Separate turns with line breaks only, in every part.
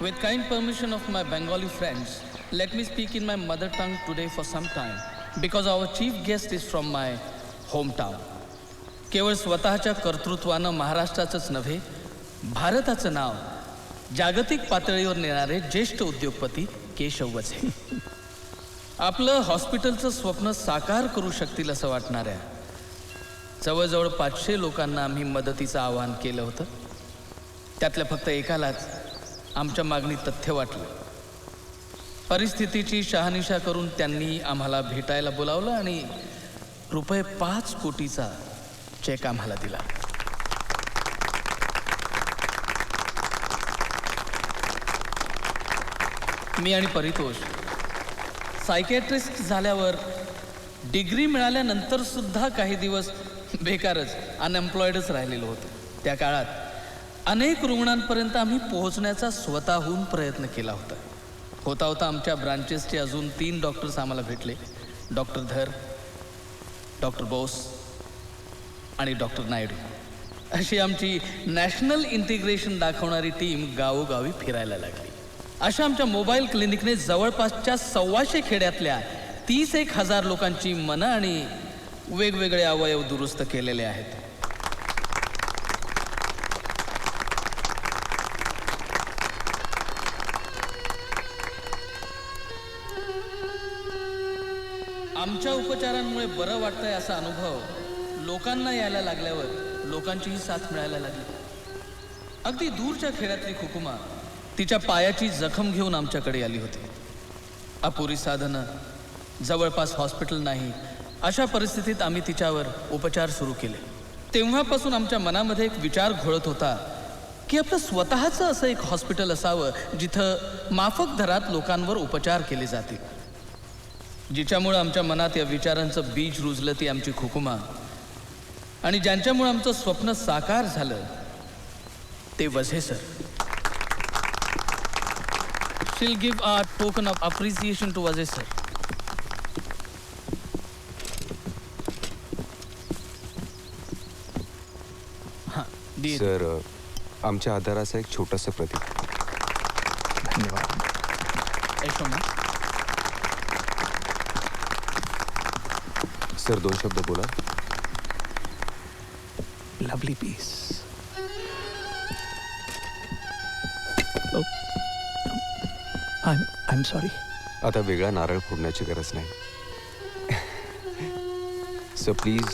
With kind permission of my Bengali friends, let me speak in my mother tongue today for some time because our chief guest is from my hometown. केवळ स्वतःच्या कर्तृत्वानं महाराष्ट्राचंच नव्हे, भारताचं नाव जागतिक पातळीवर नेणारे ज्येष्ठ उद्योगपती केशव वझे. आपलं हॉस्पिटलचं स्वप्न साकार करू शकतील असं वाटणाऱ्या जवळजवळ 500 लोकांना आम्ही मदतीचं आवाहन केलं होतं. त्यातल्या फक्त एकालाच आमच्या मागणी तथ्य वाटलं. परिस्थितीची शहानिशा करून त्यांनी आम्हाला भेटायला बोलावलं आणि ₹5 कोटीचा चेक आम्हाला दिला. मी आणि परितोष सायकॅट्रिस्ट झाल्यावर डिग्री मिळाल्यानंतर सुद्धा काही दिवस बेकारच अनएम्प्लॉईडच राहिलेलो होतो. त्या काळात अनेक रुग्णांपर्यंत आम्ही पोहोचण्याचा स्वतःहून प्रयत्न केला होता. होता आमच्या ब्रांचेसचे अजून 3 डॉक्टर्स आम्हाला भेटले. डॉक्टर धर, डॉक्टर बोस आणि डॉक्टर नायडू. अशी आमची नॅशनल इंटिग्रेशन दाखवणारी टीम गावोगावी फिरायला लागली. अशा आमच्या मोबाईल क्लिनिकने जवळपासच्या 125 खेड्यातल्या 31,000 लोकांची मनं आणि वेगवेगळे अवयव दुरुस्त केलेले आहेत. आमच्या उपचारांमुळे बरं वाटतंय असा अनुभव लोकांना यायला लागल्यावर लोकांचीही साथ मिळायला लागली. अगदी दूरच्या खेड्यातली खुकुमा तिच्या पायाची जखम घेऊन आमच्याकडे आली होती. अपुरी साधनं, जवळपास हॉस्पिटल नाही, अशा परिस्थितीत आम्ही तिच्यावर उपचार सुरू केले. तेव्हापासून आमच्या मनामध्ये एक विचार घोळत होता की आपलं स्वतःचं असं एक हॉस्पिटल असावं जिथं माफक दरात लोकांवर उपचार केले जातील. जिच्यामुळं आमच्या मनात या विचारांचं बीज रुजलं ती आमची खुकुमा, आणि ज्यांच्यामुळं आमचं स्वप्न साकार झालं ते Vaze sir. She'll give our token of appreciation to Vazhe sir.
Sir, आमच्या आधाराचं एक छोटंसं प्रतीक.
धन्यवाद.
सर 2 शब्द बोला.
Lovely piece. I'm sorry.
आता वेगळा नारळ फोडण्याची गरज नाही. Sir please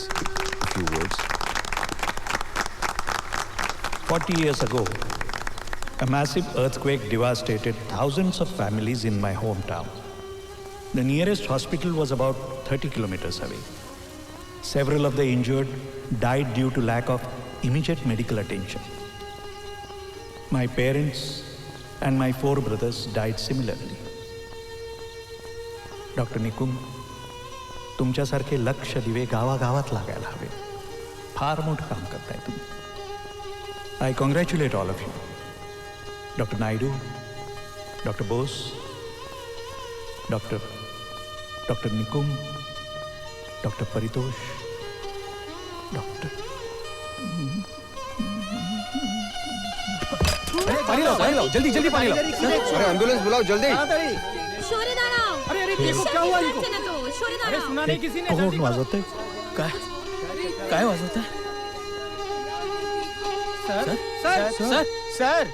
few words.
40 years ago, a massive earthquake devastated thousands of families in my hometown. The nearest hospital was about 30 kilometers away. Several of the injured died due to lack of immediate medical attention. My parents and my 4 brothers died similarly. Doctor Nikum, तुमच्यासारखे लक्ष दिवे गावागावात लागायला हवे. फार मोठं काम करताय तुम्ही. I congratulate all of you. Doctor Naidu, doctor Bose, doctor Nikum, doctor Paritosh, doctor
पानी लाओ, जल्दी जल्दी पानी लाओ.
अरे एम्बुलेंस बुलाओ जल्दी.
शोरे दाঁড়াও.
अरे देखो क्या हुआ इनको.
शोरे
अरे
दाঁড়াও.
सुना नहीं किसी ने.
कोण वाजवते?
काय वाजवत आहे?
Sir sir sir sir.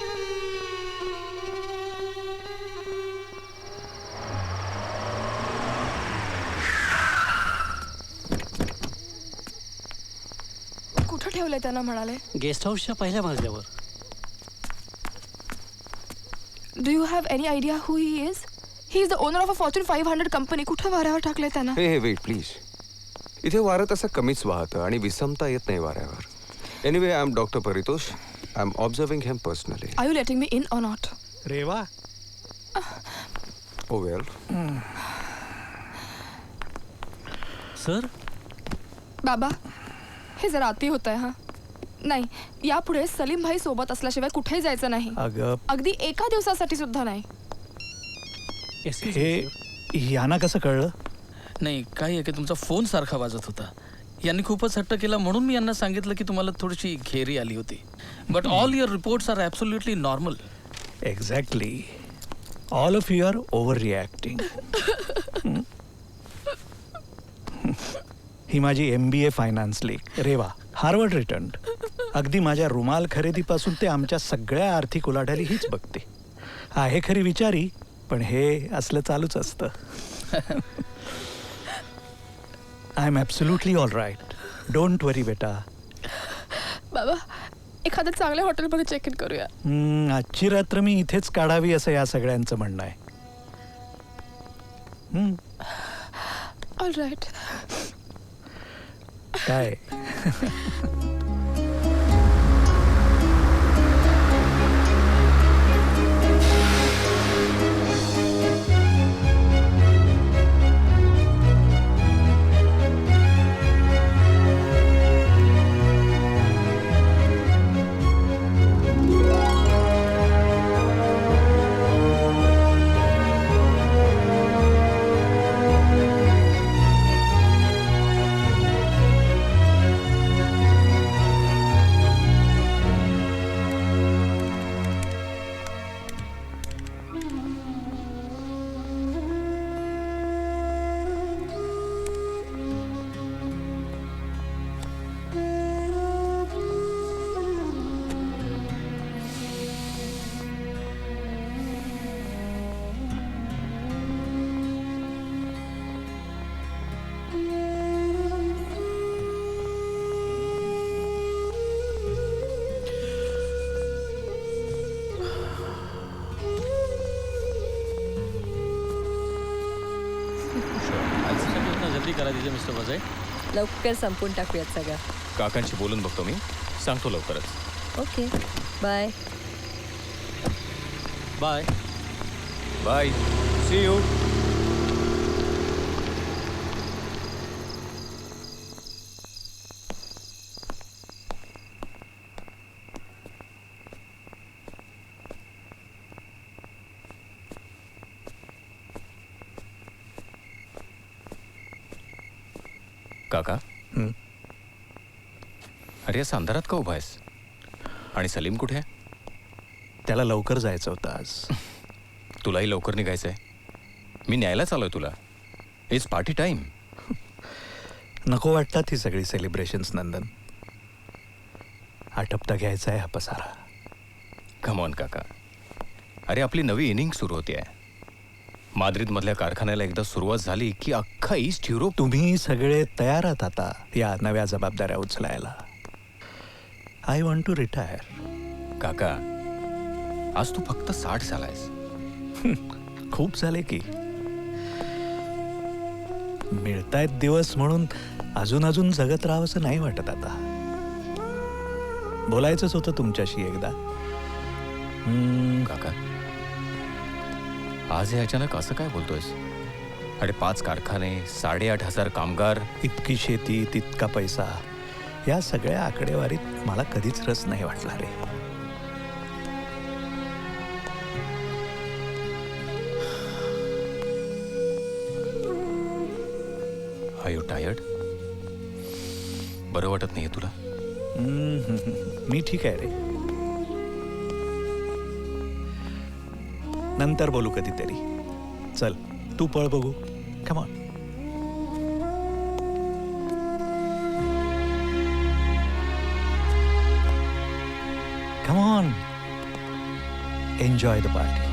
कुठं ठेवलंय त्यांना म्हणाले?
गेस्ट हाऊसच्या पहिल्या मजल्यावर.
Do you have any idea who he is? He is the owner of a Fortune 500 company. कुठं वाऱ्यावर टाकलंय त्यांना?
हे वेट प्लीज. इथे वारं तसं कमीच वाहतं आणि विषमता येत नाही वाऱ्यावर. Anyway, I am doctor Paritosh. I am observing him personally.
Are you letting me in or not?
Reva.
Oh well.
Sir,
बाबा, हे जरा अति होत आहे. हां, नाही, यापुढे सलीम भाई सोबत असल्याशिवाय कुठेही जायचं नाही.
अगं,
अगदी एका दिवसासाठी सुद्धा नाही.
हे यांना कसं कळलं?
नाही, काय आहे की तुमचा फोन सारखा वाजत होता. यांनी खूपच हट्ट केला म्हणून मी यांना सांगितलं की तुम्हाला थोडीशी घेरी आली होती. But all your reports are absolutely normal.
Exactly. All of you are over reacting. ही माझी MBA financially, Reva, Harvard return. अगदी माझ्या रुमाल खरेदीपासून ते आमच्या सगळ्या आर्थिक उलाढाली हीच बघते. आहे खरी विचारी, पण हे असलं चालूच असतं. I am absolutely all right. Don't worry बेटा.
बाबा एखाद्या चांगल्या हॉटेलमध्ये चेक इन करूया.
आजची रात्र मी इथेच काढावी असं या सगळ्यांचं म्हणणं आहे.
All right.
काय
जल्दी करा दीजिए मिस्टर वजय.
लवकर संपून टाकूयात सगळं.
काकांशी बोलून बघतो मी, सांगतो लवकरच.
Okay bye.
Bye.
Bye, see you. काका, अरे असं अंधारात का उभा आहेस? आणि सलीम कुठे आहे?
त्याला लवकर जायचं होतं आज.
तुलाही लवकर निघायचंय. मी न्यायलाच आलोय तुला. It's party time.
नको वाटतात ही सगळी सेलिब्रेशन्स नंदन. आटपता घ्यायचा आहे हा पसारा.
कम ऑन काका. अरे आपली नवी इनिंग सुरू होते आहे. माद्रिदमधल्या कारखान्याला एकदा सुरुवात झाली की अख्खा ईस्ट युरोप.
तुम्ही सगळे तयार आहात आता या नव्या जबाबदाऱ्या उचलायला. I want to retire.
काका, आज तू फक्त 60 झालायस.
खूप झाले की. मिळतायत दिवस म्हणून अजून अजून जगत राहावंसं नाही वाटत आता. बोलायचंच होतं तुमच्याशी एकदा.
काका, आज हे अचानक असं काय बोलतोयस? अरे 5 कारखाने, 8,500 कामगार,
इतकी शेती, तितका पैसा, या सगळ्या आकडेवारीत मला कधीच रस नाही वाटला रे.
R you tired? बरं वाटत नाहीये तुला?
मी ठीक आहे रे. नंतर बोलू कधीतरी. चल तू पळ बघू. Come on. Come on. Enjoy the party.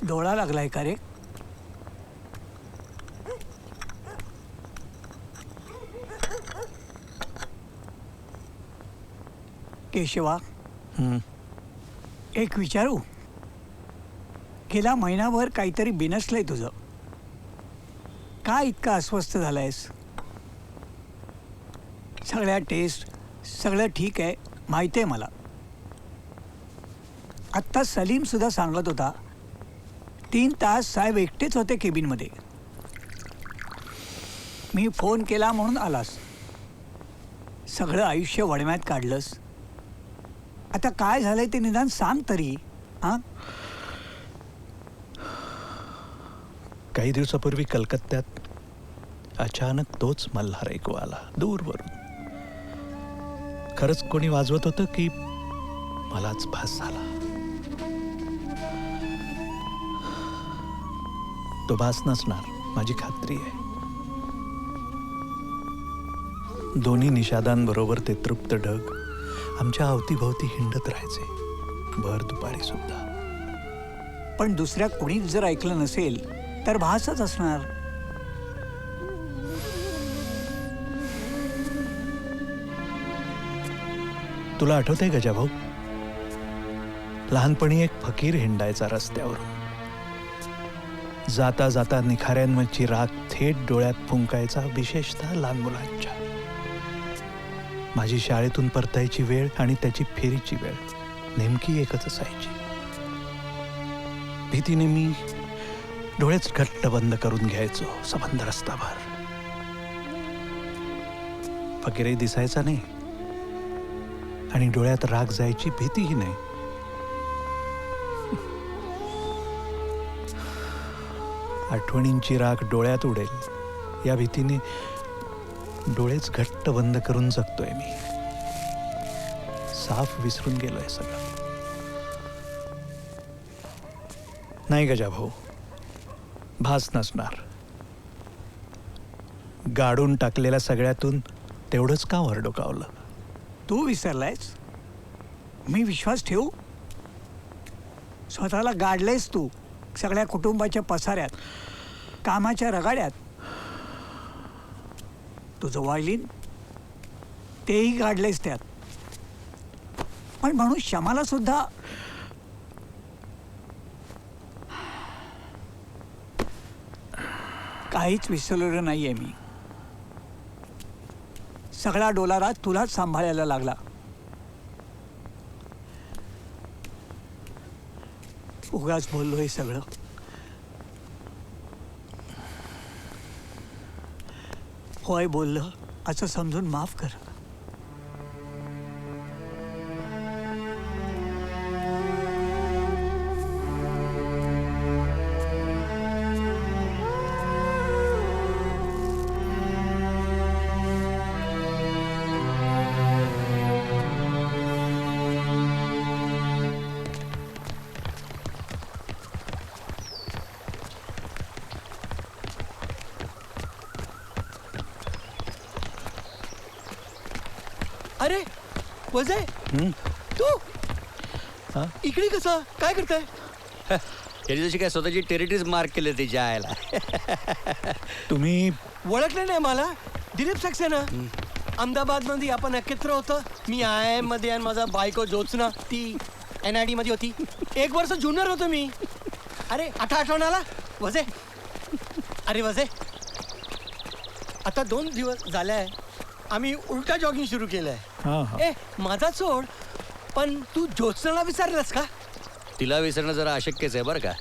डोळा लागलाय का रे? केशवा, एक विचारू? गेला महिनाभर काहीतरी बिनसलंय तुझं. का इतका अस्वस्थ झालायस? सगळ्या टेस्ट सगळं ठीक आहे, माहिती आहे मला. आत्ता सलीम सुद्धा सांगत होता 3 तास साहेब एकटेच होते केबिनमध्ये. मी फोन केला म्हणून आलास. सगळं आयुष्य वळम्यात काढलंस. आता काय झालंय ते निदान सांग तरी. हां,
काही दिवसापूर्वी कलकत्त्यात अचानक तोच मल्हार ऐकू आला दूरवरून. खरंच कोणी वाजवत होतं की मलाच भास झाला. तो भास नसणार, माझी खात्री आहे. दोन्ही निषादांबरोबर ते तृप्त ढग आमच्या अवतीभोवती हिंडत राहायचे, भर दुपारी सुद्धा.
पण दुसऱ्या कोणीच जर ऐकलं नसेल तर भासच असणार.
तुला आठवतंय गजाभाऊ, लहानपणी एक फकीर हिंडायचा रस्त्यावरून. जाता जाता निखाऱ्यांवरची राख थेट डोळ्यात फुंकायचा, विशेषतः लहान मुलांच्या. माझी शाळेतून परतायची वेळ आणि त्याची फेरीची वेळ नेमकी एकच असायची. भीतीने मी डोळेच घट्ट बंद करून घ्यायचो सबंध रस्ताभर. फकीरही दिसायचा नाही आणि डोळ्यात राग जायची भीतीही नाही. आठवणींची राख डोळ्यात उडेल या भीतीने डोळेच घट्ट बंद करून जगतोय मी. साफ विसरून गेलोय सगळं. नाही गजाभाऊ, भास नसणार. गाडून टाकलेल्या सगळ्यातून तेवढंच का वर डोकावलं?
तू विसरलायस? मी विश्वास ठेवू? स्वतःला गाडलेस तू सगळ्या कुटुंबाच्या पसाऱ्यात, कामाच्या रगाड्यात. तुझं वायलीन तेही गाडलेस त्यात. पण म्हणून शमाला सुद्धा काहीच विसरलेलं नाहीये मी. सगळा डोलारा तुलाच सांभाळायला लागला. उगाच बोललो हे सगळं. होय बोललं असं समजून माफ कर.
अरे वजय, तू इकडे कसा काय करताय?
त्याची जशी काय स्वतःची टेरिटरीज मार्क केली त्याच्या आयला.
तुम्ही
ओळखलं नाही मला? दिलीप सक्सेना. अहमदाबाद मध्ये आपण एकत्र होतं. मी IIM मध्ये आणि माझा बायको ज्योत्सना ती NID मध्ये होती. 1 वर्ष ज्युनियर होतो मी. अरे आठवण आला वजय? अरे वजय, आता 2 दिवस झाले आम्ही उलटा जॉगिंग सुरू केलंय. ए माझा सोड, पण तू ज्योत्सनाला विचारलंस का?
तिला विसरणं जरा अशक्यच आहे बरं का.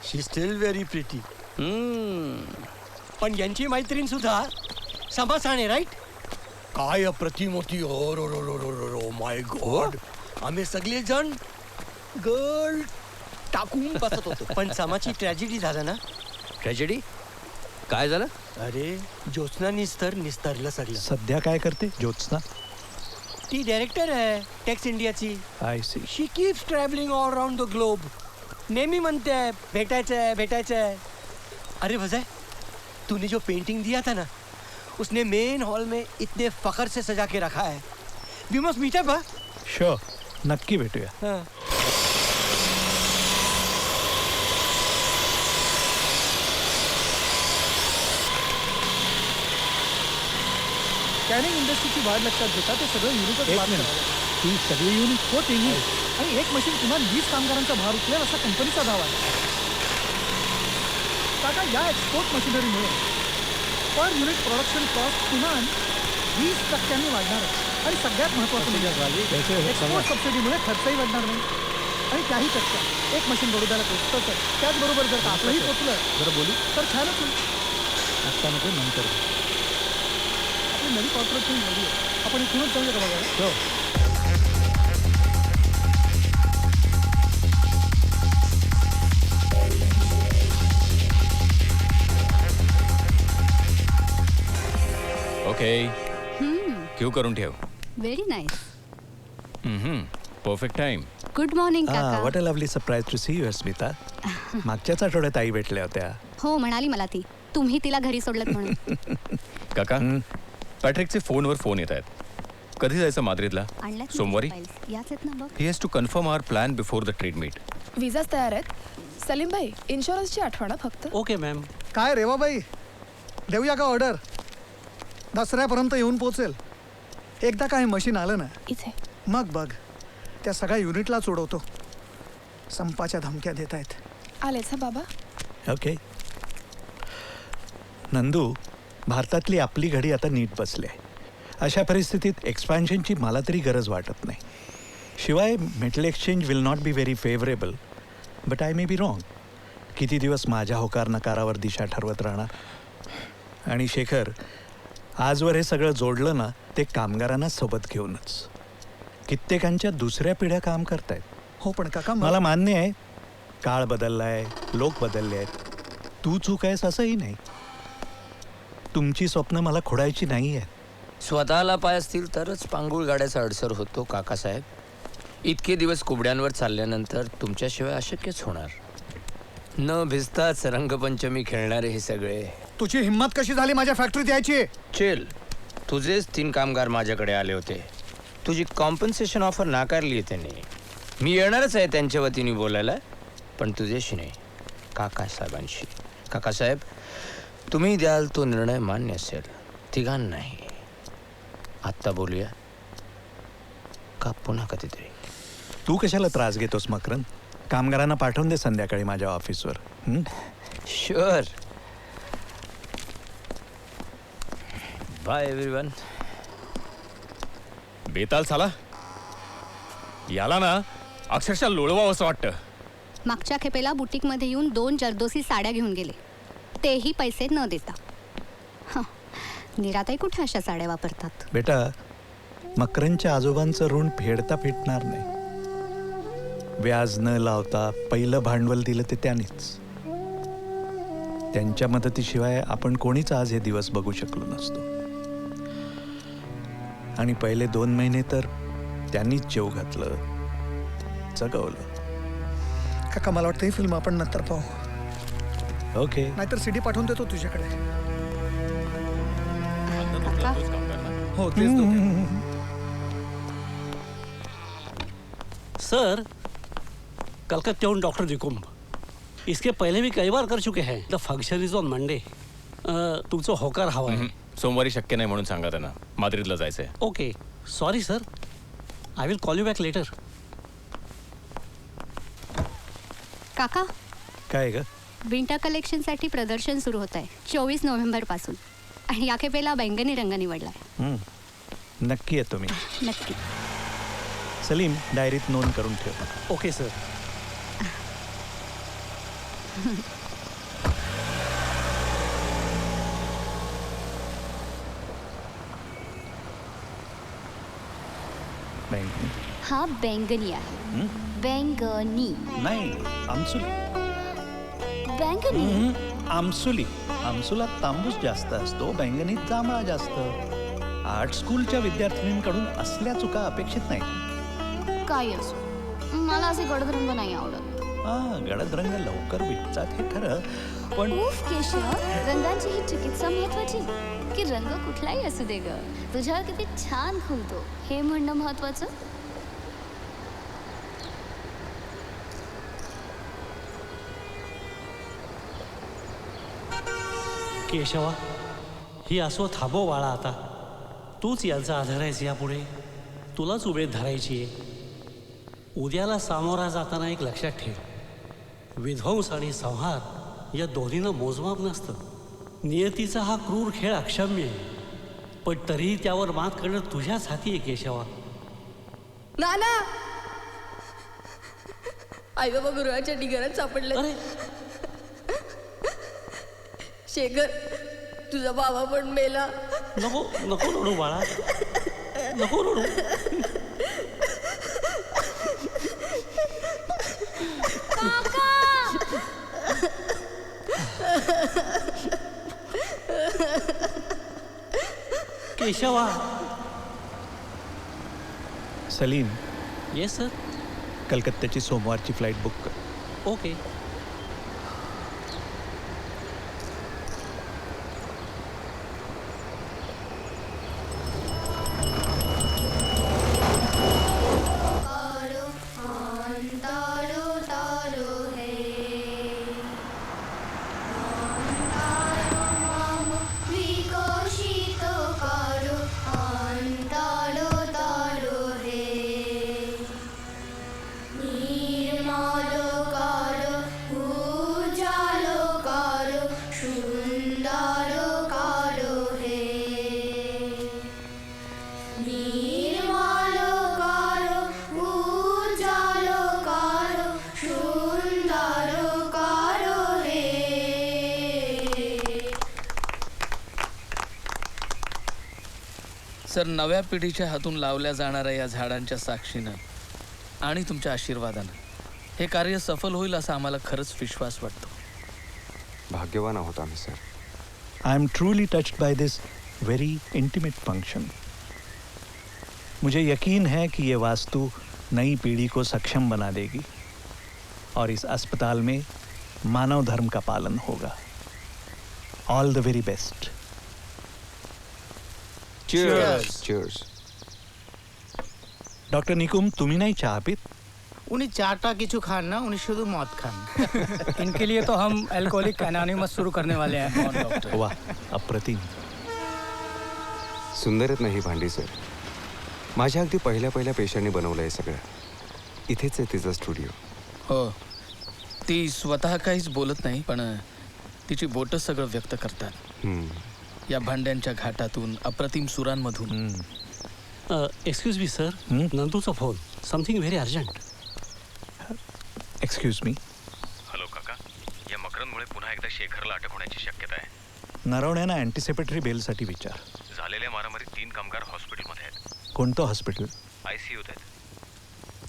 शी स्टील व्हेरी प्रिटी. पण यांची मैत्रीण सुद्धा समासाने, राईट? काय अप्रतिम होती. Oh my God. आम्ही सगळे जण गर्ल टाकून बसत होतो. पण समाची ट्रॅजेडी झालं ना.
ट्रॅजेडी काय झालं?
अरे ज्योत्सना निस्तरलं सगळं.
सध्या काय करते ज्योत्सना?
ती डायरेक्टर आहे टेक्स इंडियाची.
I see.
She keeps travelling all around the globe. नेहमी म्हणते भेटायचंय. अरे वजय, तूने जो पेंटिंग दिया था ना, उसने मेन हॉल में इतने फखर से सजा के रखा है. We must meet up.
Sure, नक्की भेटूया.
कॅनिंग इंडस्ट्रीची वाढ लक्षात घेता ते सगळं युनिकच
एक
बाब
मिनिट.
करावं.
ती सगळी युनिट होतील आणि एक मशीन किमान 20 कामगारांचा भार उचलेल असा कंपनीचा दावा आहे. काका, या एक्सपोर्ट मशिनरीमुळे पर युनिट प्रोडक्शन कॉस्ट किमान 20% वाढणार आहे. आणि सगळ्यात महत्त्वाचं म्हणजे एक्सपोर्ट सबसिडीमुळे खर्चही वाढणार नाही. आणि त्याहीपेक्षा एक मशीन बडोद्याला पोचतंच आहे. त्याचबरोबर जर का आपलंही पोचलं
जरा बोलू
तर छानच होईल.
आत्ता नको, नंतर.
आपली नवी कॉर्पोरेट टीम रेडी आहे. आपण इथूनच जाऊया का बघायला?
ओके, क्यू करून ठेव.
Very nice.
Perfect time.
Good morning काका.
What a lovely surprise to see you Smita. मागच्याच आठवड्यात आई भेटल्या होत्या.
हो, म्हणाली मला ती. तुम्ही तिला घरी सोडलं म्हणून.
काका, पॅट्रिकचे फोनवर फोन येत आहेत. कधी जायचं माद्रिदला?
आणल्यात ना
सोमवारी?
files. याच आहेत ना बघ.
He has to confirm our plan before the trade meet.
विजाच तयार आहेत. सलीम भाई, इन्शुरन्सची आठवण हं फक्त.
Okay ma'am.
काय रेवाबाई, देऊया का ऑर्डर? दसऱ्यापर्यंत येऊन पोचेल. एकदा काय मशीन आलं ना,
इथे
मग बघ, त्या सगळ्या युनिटलाच उडवतो. संपाच्या धमक्या देत आहेत.
आलेच हा बाबा.
ओके. नंदू, भारतातली आपली घडी आता नीट बसली आहे. अशा परिस्थितीत एक्सपॅन्शनची मला तरी गरज वाटत नाही. शिवाय metal exchange will not be very favourable, but I may be wrong. किती दिवस माझ्या होकार नकारावर दिशा ठरवत राहणार. आणि शेखर, आजवर हे सगळं जोडलं ना, ते कामगारांना सोबत घेऊनच. कित्येकांच्या दुसऱ्या पिढ्या काम करतायत.
हो पण काका,
मला मान्य आहे, काळ बदललाय, लोक बदलले आहेत. तू चूक आहेस असंही नाही. तुमची स्वप्न मला खोडायची नाही आहेत.
स्वतःला पाय असतील तरच पांगुळ गाड्याचा अडसर होतो काकासाहेब. इतके दिवस कुबड्यांवर चालल्यानंतर तुमच्याशिवाय अशक्यच होणार. न भिजताच रंगपंचमी खेळणारे हे सगळे.
तुझी हिंमत कशी झाली माझ्या फॅक्टरीत यायची?
चेल, तुझेच 3 कामगार माझ्याकडे आले होते. तुझी कॉम्पन्सेशन ऑफर नाकारली आहे त्यांनी. मी येणारच आहे त्यांच्या वतीने बोलायला, पण तुझ्याशी नाही, काकासाहेबांशी. काकासाहेब, तुम्ही द्याल तो निर्णय मान्य असेल. तिघांनाही. आत्ता बोलूया का पुन्हा कधीतरी?
तू कशाला त्रास घेतोस मकरन? कामगारांना पाठवून दे संध्याकाळी माझ्या ऑफिसवर.
शुअर. Bye everyone.
बेताल साला, याला ना अक्षरशः लोळवावं असं वाटतं.
मागच्या खेपेला बुटीकमध्ये येऊन 2 जरदोसी साड्या घेऊन गेले, तेही पैसे न देता. हं, निराताई कुठे अशा साड्या वापरतात?
बेटा, मकरनच्या आजोबांचं ऋण फेडता फिटणार नाही. व्याज न लावता पहिलं भांडवल दिलं ते त्यानेच. त्यांच्या मदतीशिवाय आपण कोणीच आज हे दिवस बघू शकलो नसतो. आणि पहिले 2 महिने तर त्यांनीच जेव घातलं, जगवलं.
काका, मला वाटतं ही फिल्म आपण नंतर पाहू.
ओके.
नाहीतर सीडी पाठवून देतो तुझ्याकडे.
काका,
हो, तेच तो.
सर, कलकत्ते उन डॉक्टर निकुम, इसके पहले भी कई बार कर चुके हैं. The function is on Monday. तुमचं होकार हवा आहे.
सोमवारी शक्य नाही म्हणून सांगा त्यांना. माद्रिदला जायचंय.
Okay, sorry sir, I will call you back later.
काका,
काय ग?
विंटर कलेक्शनसाठी प्रदर्शन सुरू होत आहे 24 नोव्हेंबरपासून. आणि या खेपेला बैंगनी रंग निवडलाय.
नक्की येतो मी.
नक्की.
सलीम, डायरीत नोंद करून ठेव.
Okay sir.
बैंगनी?
हा बैंगनी आहे. बैंगनी
नाही, आमसुली.
बैंगनी.
आमसुली. आमसुलात तांबूस जास्त असतो, बैंगनीत जांभळा जास्त. आर्ट स्कूलच्या विद्यार्थिनींकडून असल्या चुका अपेक्षित नाही.
काय असो, मला असे गडद रंग नाही आवडत.
गडद रंग लवकर विकतात हे खरं, पण
उफ केशव, रंगांची ही चिकित्सा महत्वाची की रंग कुठलाही असू दे ग, तुझ्यावर किती छान खुलतो हे म्हणणं महत्वाचं.
केशवा, ही असो थांबव बाळा आता. तूच यांचा आधार आहेस यापुढे.
तुलाच उभे धरायची आहे. उद्याला सामोरा जाताना एक लक्षात ठेव, विध्वंस आणि संहार या दोन्हीनं मोजमाप नसतं. नियतीचा हा क्रूर खेळ अक्षम्य आहे, पण तरीही त्यावर मात करणं तुझ्याच हाती आहे केशवा.
नाना, आई बाबा गुरुवाच्या ढिगाऱ्यात सापडले. शेखर, तुझा बाबा पण मेला.
नको नको रडू बाळा, नको रडू. केशवा.
Salim,
yes sir.
कलकत्त्याची सोमवारची फ्लाईट बुक कर.
ओके.
सर, नव्या पिढीच्या हातून लावल्या जाणाऱ्या या झाडांच्या साक्षीनं आणि तुमच्या आशीर्वादानं हे कार्य सफल होईल असा आम्हाला खरंच विश्वास वाटतो.
भाग्यवान आहोत आम्ही sir.
I am truly touched by this very intimate function. मुझे यकीन है कि ये वास्तु नई पीढ़ी को सक्षम बना देगी और इस अस्पताल में मानव धर्म का पालन होगा. All the very best.
Cheers. Cheers.
Doctor Nikum, तुम्ही नहीं चाह पीत?
उन्हीं चाटा किचू खान ना, उन्हीं शुद्ध मौत खान. इनके लिए तो हम अल्कोहलिक एनोनिमस शुरू करने वाले हैं. डॉक्टर,
वाह, अप्रतिम.
सुंदर आहेत ना ही भांडी सर. माझ्या अगदी पहिल्या पेशांनी बनवलं आहे सगळं. इथेच आहे तिचा स्टुडिओ.
हो, ती स्वतः काहीच बोलत नाही, पण तिची बोटं सगळं व्यक्त करतात. या भांड्यांच्या घाटातून, अप्रतिम सुरांमधून.
एक्सक्यूज मी सर, नंदूचा phone. Something very urgent.
Excuse me.
Hello काका, या मकरंदमुळे पुन्हा एकदा शेखरला अटक होण्याची शक्यता आहे.
नरवण्यानं अँटिसिपेटरी बेलसाठी विचार.
झालेल्या मारामारीत 3 कामगार हॉस्पिटलमध्ये आहेत.
कोणतं हॉस्पिटल?
ICUत आहेत.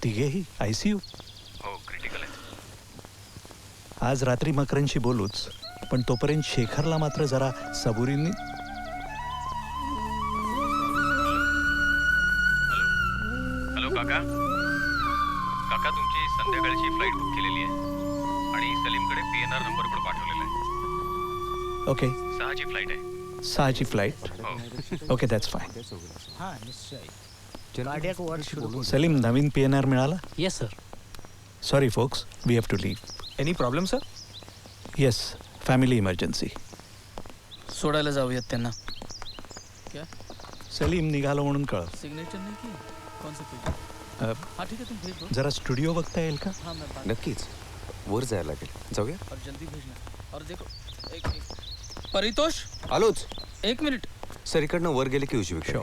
तिघेही ICU?
हो, क्रिटिकल आहेत.
आज रात्री मकरंदशी बोलूच, पण तोपर्यंत शेखरला मात्र जरा सबुरीने.
हॅलो काका. काका, तुमची संध्याकाळची फ्लाईट बुक केलेली आहे आणि सलीमकडे PNR नंबर पण पाठवलेला आहे.
ओके.
6ची फ्लाईट आहे.
6ची फ्लाईट?
हो.
Okay, that's fine.
हां, निश्चय. कार्डियक वॉर्ड शुरू.
सलीम, नवीन PNR मिळाला?
Yes sir.
Sorry folks, we have to leave.
Any problem sir?
Yes, family emergency.
सोडायला जाऊयात त्यांना. क्या?
सलीम निघालो म्हणून कळ.
सिग्नेचर नहीं की? कौन सा पेज? हाँ ठीक है, तुम भेज दो.
जरा स्टुडिओ बघता येईल का?
हाँ, मैं बात.
नक्कीच. वर जायला लागेल. जाऊया.
और जल्दी भेजना. और देखो, एक परितोष,
आलोच.
1 मिनिट.
सर, इकडनं वर गेले की उजवीकडे.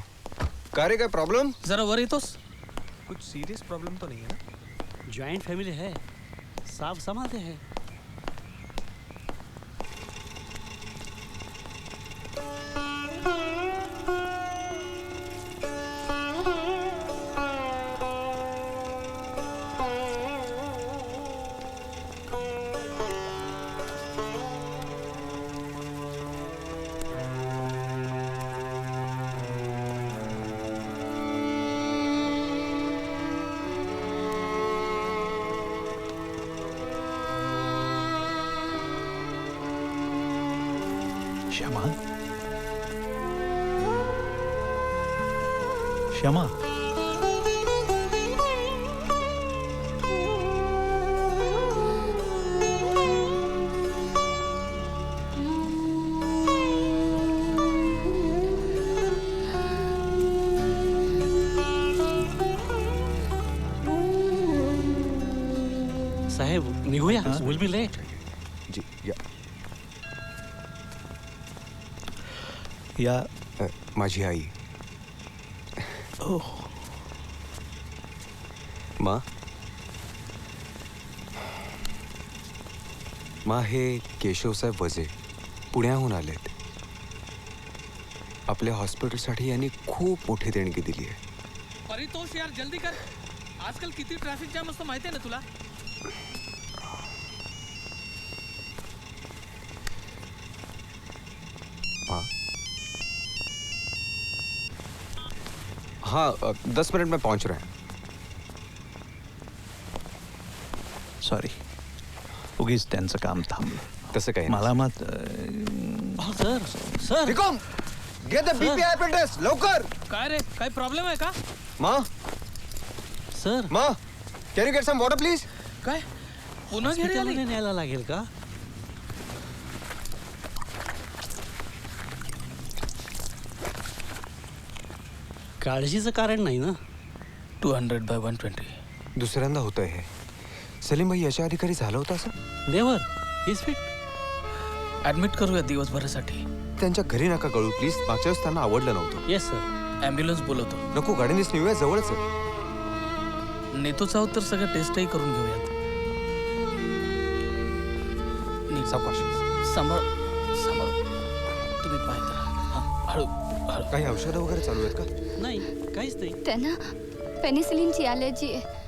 का रे, काय प्रॉब्लेम?
जरा वर येतोस.
कुछ सीरियस प्रॉब्लम तो नहीं है ना?
जॉइंट फैमिली है, साफ समाते हैं.
श्यामा, श्यामा.
निघूया, विल बी लेट.
जी या
या
माझी आई. मा मा हे केशवसाहेब वजे पुण्याहून आलेत. आपल्या हॉस्पिटलसाठी यांनी खूप मोठी देणगी दिली आहे.
परितोष यार जल्दी कर. आजकाल किती ट्रॅफिक जॅम असतो माहिती आहे ना तुला?
हाँ 10 मिनट में पहुंच रहे हैं.
सॉरी, उगीच त्यांचं काम थांबलं.
तसं काही
मला मत
sir sir
Nikam get the BPI apparatus लवकर.
काय रे, काय प्रॉब्लेम आहे का?
Ma'am
sir
ma'am can you get some water please.
काय पुन्हा घरी आली?
हॉस्पिटलमध्ये न्यायला लागेल का? काळजीचं कारण नाही ना.
200/120.
दुसऱ्यांदा होतंय हे. सलीम भाई याच्या आधी कधी झालं होतं असं?
नेवर. Is fit.
ऍडमिट करूया दिवसभरासाठी.
त्यांच्या घरी नका कळू प्लीज. मागच्या वेळेस त्यांना आवडलं नव्हतं.
Yes sir.
ॲम्ब्युलन्स बोलवतो.
नको, गाडीनेच नेऊया, जवळच आहे.
नेतोच आहोत तर सगळं टेस्टही करून घेऊयात.
सावकाश.
सांभाळ सांभाळ. तुम्ही पाहत राहा. हळू हळू.
काही औषधं वगैरे चालू आहेत का?
नाही, काहीच नाही.
त्यांना पेनिसिलिनची ॲलर्जी आहे.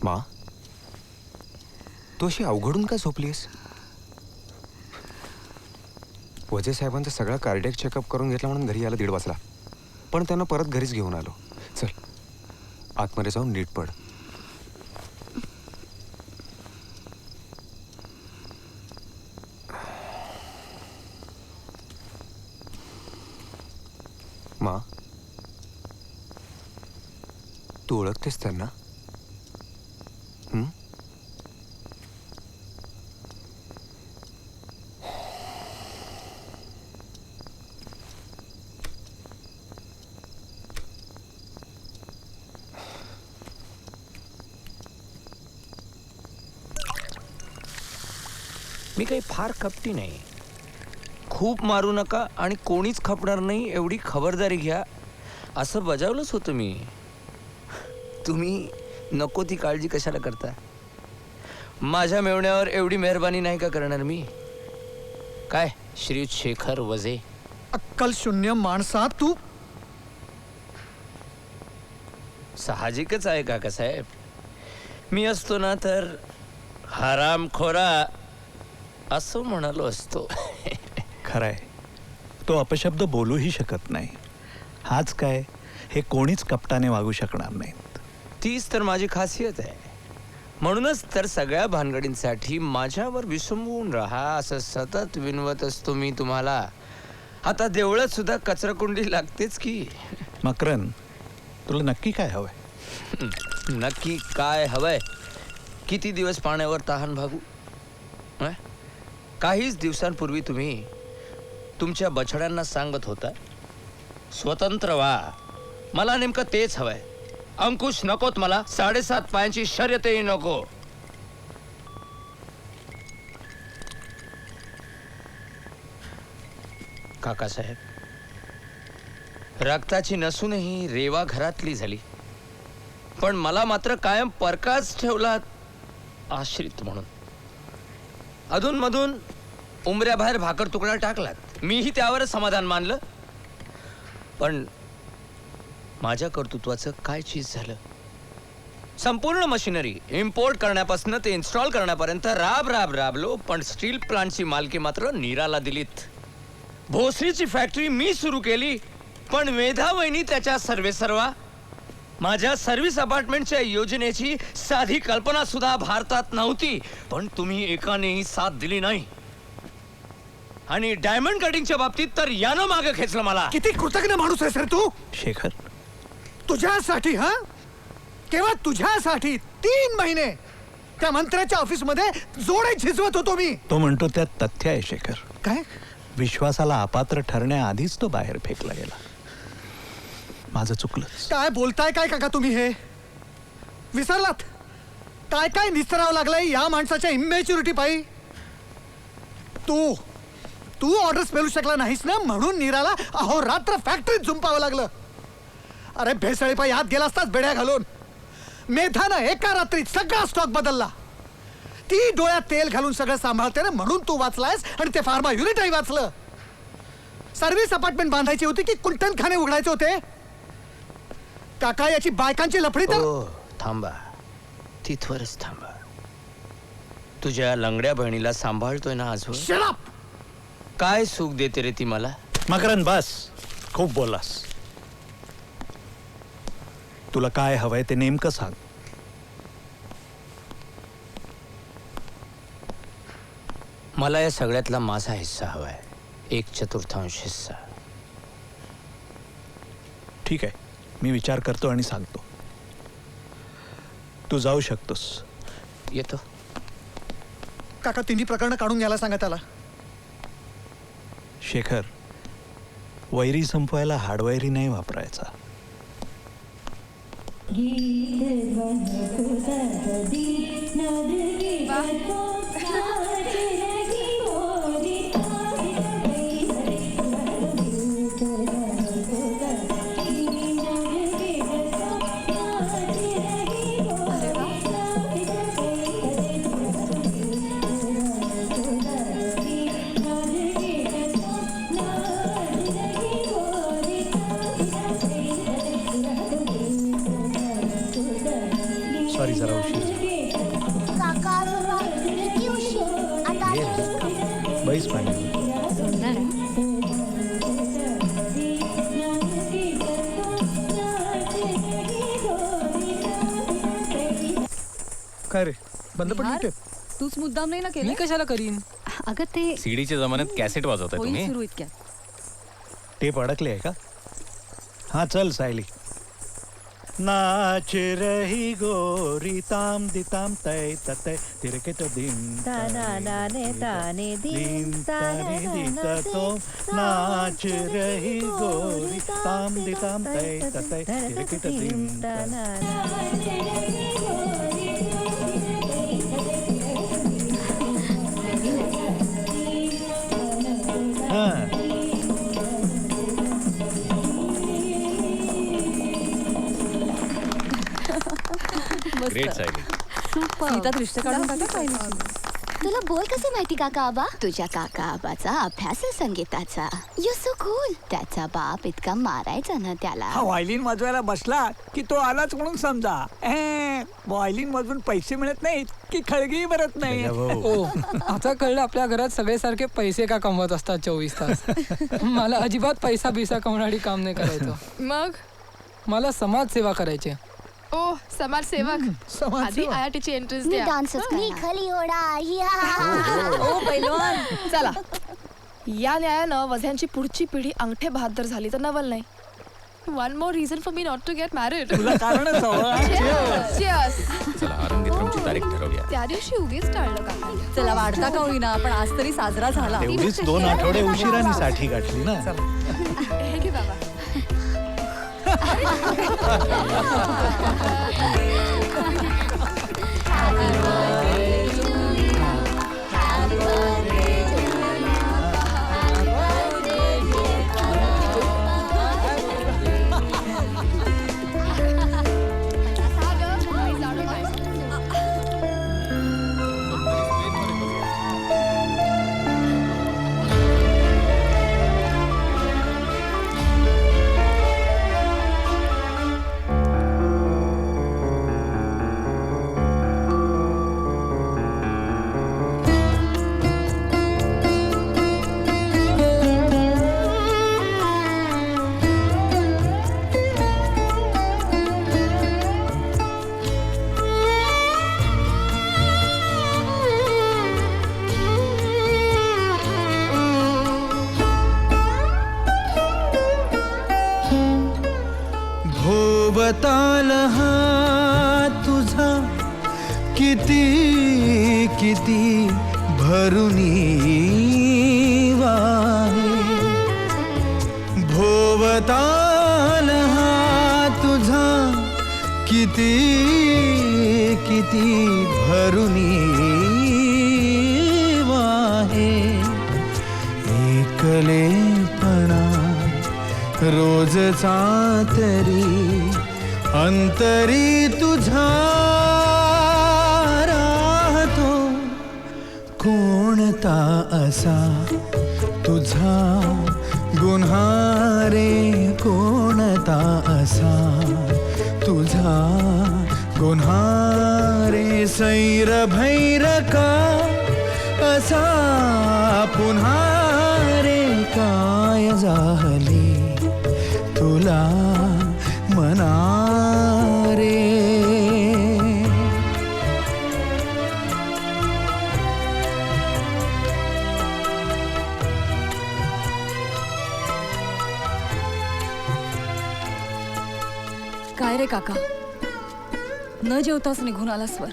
माँ तू अशी अवघडून का झोपलीस? वजे साहेबांचा सगळा कार्डियक चेकअप करून घेतला म्हणून घरी यायला 1:30 वाजला. पण त्यांना परत घरीच घेऊन आलो. चल आतमध्ये जाऊन नीट पड. मा, तू ओळखतेस त्यांना?
मी काही फार कपटी नाही. खूप मारू नका आणि कोणीच खपणार नाही एवढी खबरदारी घ्या असं बजावलंच होतं मी. तुम्ही नको ती काळजी कशाला करता? माझ्या मेवण्यावर एवढी मेहरबानी नाही का करणार मी? काय श्रीयुत शेखर वजे?
अक्कल शून्य माणसा तू.
साहजिकच आहे काकासाहेब. मी असतो ना तर हरामखोरा असं म्हणालो असतो.
खरंय, तो अपशब्द बोलूही शकत नाही. हाच काय, हे कोणीच कपटाने वागू शकणार नाहीत.
तीच तर माझी खासियत आहे. म्हणूनच तर सगळ्या भानगडींसाठी माझ्यावर विसंबून राहा असं सतत विनवत असतो मी तुम्हाला. आता देवळात सुद्धा कचराकुंडी लागतेच की.
मकरन, तुला नक्की काय हवंय?
नक्की काय हवंय? किती दिवस पाण्यावर तहान भागू? काहीच दिवसांपूर्वी तुम्ही तुमच्या बछड्यांना सांगत होता स्वतंत्र व्हा. मला नेमकं तेच हवंय. अंकुश नकोत मला. 7.5 पायांची शर्यतही नको. काकासाहेब, रक्ताची नसूनही रेवा घरातली झाली, पण मला मात्र कायम परकाच ठेवला आश्रित म्हणून. अधूनमधून उंबऱ्याबाहेर भाकर तुकडा टाकलात, मीही त्यावर समाधान मानलं. पण माझ्या कर्तृत्वाचं काय चीज झालं? संपूर्ण मशिनरी इम्पोर्ट करण्यापासून ते इन्स्टॉल करण्यापर्यंत राबलो, पण स्टील प्लांटची मालकी मात्र नीराला दिलीत. भोसरीची फॅक्टरी मी सुरू केली, पण मेधा वहिनी त्याच्या सर्वेसर्वा. माझ्या सर्व्हिस अपार्टमेंटच्या योजनेची साधी कल्पना सुद्धा भारतात नव्हती, पण तुम्ही एकानेही साथ दिली नाही. आणि डायमंड कटिंगच्या बाबतीत तर यानं मागे खेचलं मला.
किती कृतज्ञ माणूस आहेस रे तू.
शेखर,
तुझ्यासाठी, हा केवळ तुझ्यासाठी 3 महिने त्या मंत्र्याच्या ऑफिस मध्ये जोडे झिजवत होतो मी.
तो म्हणतो त्यात तथ्य आहे शेखर.
काय?
विश्वासाला अपात्र ठरण्याआधीच तो बाहेर फेकला गेला. माझं चुकलं.
काय बोलताय काय काका तुम्ही? हे विसरलात काय काय निस्तरावं लागलंय या माणसाच्या इमॅच्युरिटी पायी. तू ऑर्डर्स मिळू शकला नाहीस ना, म्हणून नीराला अहोरात्र फॅक्टरीत झुंपावं लागलं. अरे भेसळीपायी हात गेला असताच बेड्या घालून. मेधानं एका रात्रीत सगळा स्टॉक बदलला. ती डोळ्यात तेल घालून सगळं सांभाळते ना, म्हणून तू वाचलायस आणि ते फार्मा युनिटही वाचलं. सर्व्हिस अपार्टमेंट बांधायची होती की कुंटणखाने उघडायचे होते? काका, याची बायकांची लफडी तर.
थांबा, तिथवरच थांबा. तुझ्या लंगड्या बहिणीला सांभाळतोय ना आजवर.
Shut up!
काय सुख देते रे ती मला.
मकरन, बस, खूप बोललास. तुला काय हवंय ते नेमकं सांग.
मला या सगळ्यातला माझा हिस्सा हवाय. 1/4 हिस्सा.
ठीक आहे, मी विचार करतो आणि सांगतो. तू जाऊ शकतोस.
येतो.
काका, तिन्ही प्रकरण काढून घ्यायला सांगा त्याला.
शेखर, वैरी संपवायला हाडवैरी नाही वापरायचा. सॉरी, जरा उशीर. बैस पाणी.
काय रे बंद पडली टेप?
तूच मुद्दाम नाही ना केलं?
मी कशाला करीन?
अगं ते
सीडीच्या जमान्यात कॅसेट वाजवताय
होईल
तुम्ही?
सुरू इतक्यात.
टेप अडकले आहे का? हा चल सायली. नाच रही गोरी ताम दिताम तय ततय तिरकेट दिन
ताने ताने
दिन ताने दिन तो नाच रही गोरी ताम दिताम तय ततय तिरकेट दिन
ग्रेट सायली.
सीता दृष्ट काढून टाका पाहिजे.
तुला बोल कसे माहिती काका आबा? तुझ्या काका आबाचा अभ्यास आहे संगीताचा. You so cool. त्याचा बाप इतका मारायचा ना त्याला.
हा व्हायलिन वाजवायला बसला की तो आलाच म्हणून समजा. व्हायलिन वाजवून पैसे मिळत नाहीत की खळगी भरत नाही.
ओ आता कळलं आपल्या घरात सगळे सारखे पैसे का कमवत असतात 24 तास. मला अजिबात पैसा बिसा कमवणारी काम नाही करायचं.
मग
मला समाजसेवा करायची.
ओ समाजसेवक. आधी आयआयटीची एंट्रीज
मी
द्या.
डान्सच खाली ओढा.
ओ पैलवान चला. या न्यायानं वझ्यांची पुढची पिढी अंगठे बहादर झाली तर नवल नाही. One more reason for me not to get married.
तुला कारणच हवं.
चला हा रंगीतरंगची तारीख ठरवूया.
त्या दिवशी उगीच टाळलं का?
चला वाढता का होईना पण आज तरी साजरा झाला.
एवढीच 2 आठवडे उशिराने साठी गाठली ना.
हे घे बाबा.
भोवताल हा तुझा किती किती भरुनी वाहे. भोवताल हा तुझा किती किती भरुनी वाहे. एकलेपणा रोजचा तरी अंतरी तुझा राहतो. कोणता असा तुझा गुन्हा रे. कोणता असा तुझा गुन्हा रे. सैर भैर का असा पुन्हा रे. काय झाली तुला मना रे.
काय रे काका न जेवताच निघून आलास वर.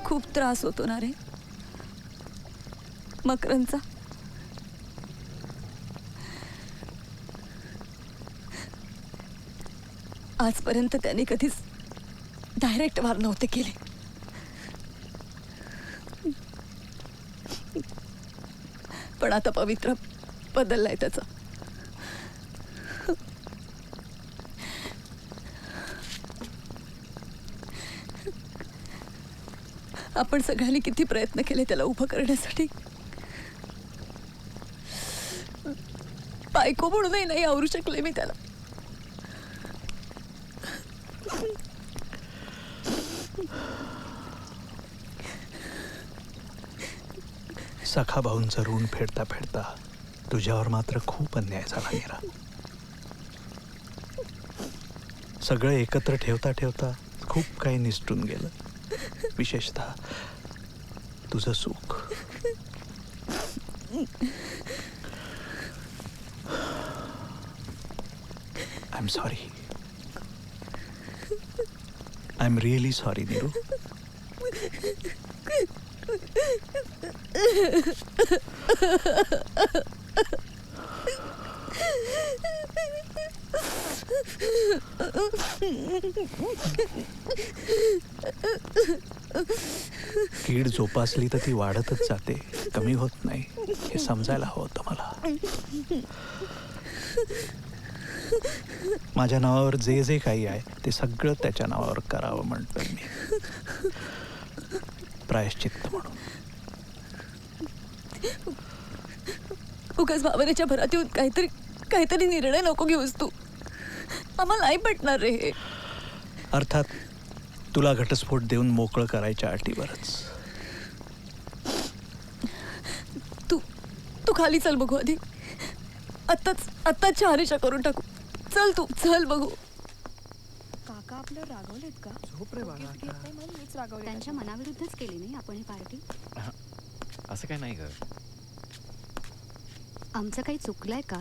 खूप त्रास होतो ना रे मकरंदचा. आजपर्यंत त्यांनी कधीच डायरेक्ट वार नव्हते केले. पण आता पवित्र बदललाय त्याचा. आपण सगळ्यांनी किती प्रयत्न केले त्याला उभं करण्यासाठी. बायको म्हणूनही नाही आवरू शकले मी त्याला.
सखा भाऊंचं ऋण फेडता फेडता तुझ्यावर मात्र खूप अन्याय झाला मीरा. सगळं एकत्र ठेवता ठेवता खूप काही निसटून गेलं, विशेषतः तुझं सुख. I am sorry. I am really sorry Neeru. कीड जोपासली तर ती वाढतच जाते, कमी होत नाही. हे समजायला हवं होतं मला. माझ्या नावावर जे जे काही आहे ते सगळं त्याच्या नावावर करावं म्हणतोय मी, प्रायश्चित्त म्हणून.
उगाच भावनेच्या भरात येऊन काहीतरी निर्णय नको घेऊस तू. आम्हाला नाही पटणार रे हे.
अर्थात तुला घटस्फोट देऊन मोकळं करायच्या अटीवरच.
तू खाली चल बघू आधी. आत्ताच चहानिशा करून टाकू. चल तू चल बघू.
काका आपल्यावर रागवलेत का?
झोप रे बाळा.
त्यांच्या मनाविरुद्धच केली नाही आपण ही पार्टी.
असं काय नाही ग.
आमचं काही चुकलंय का?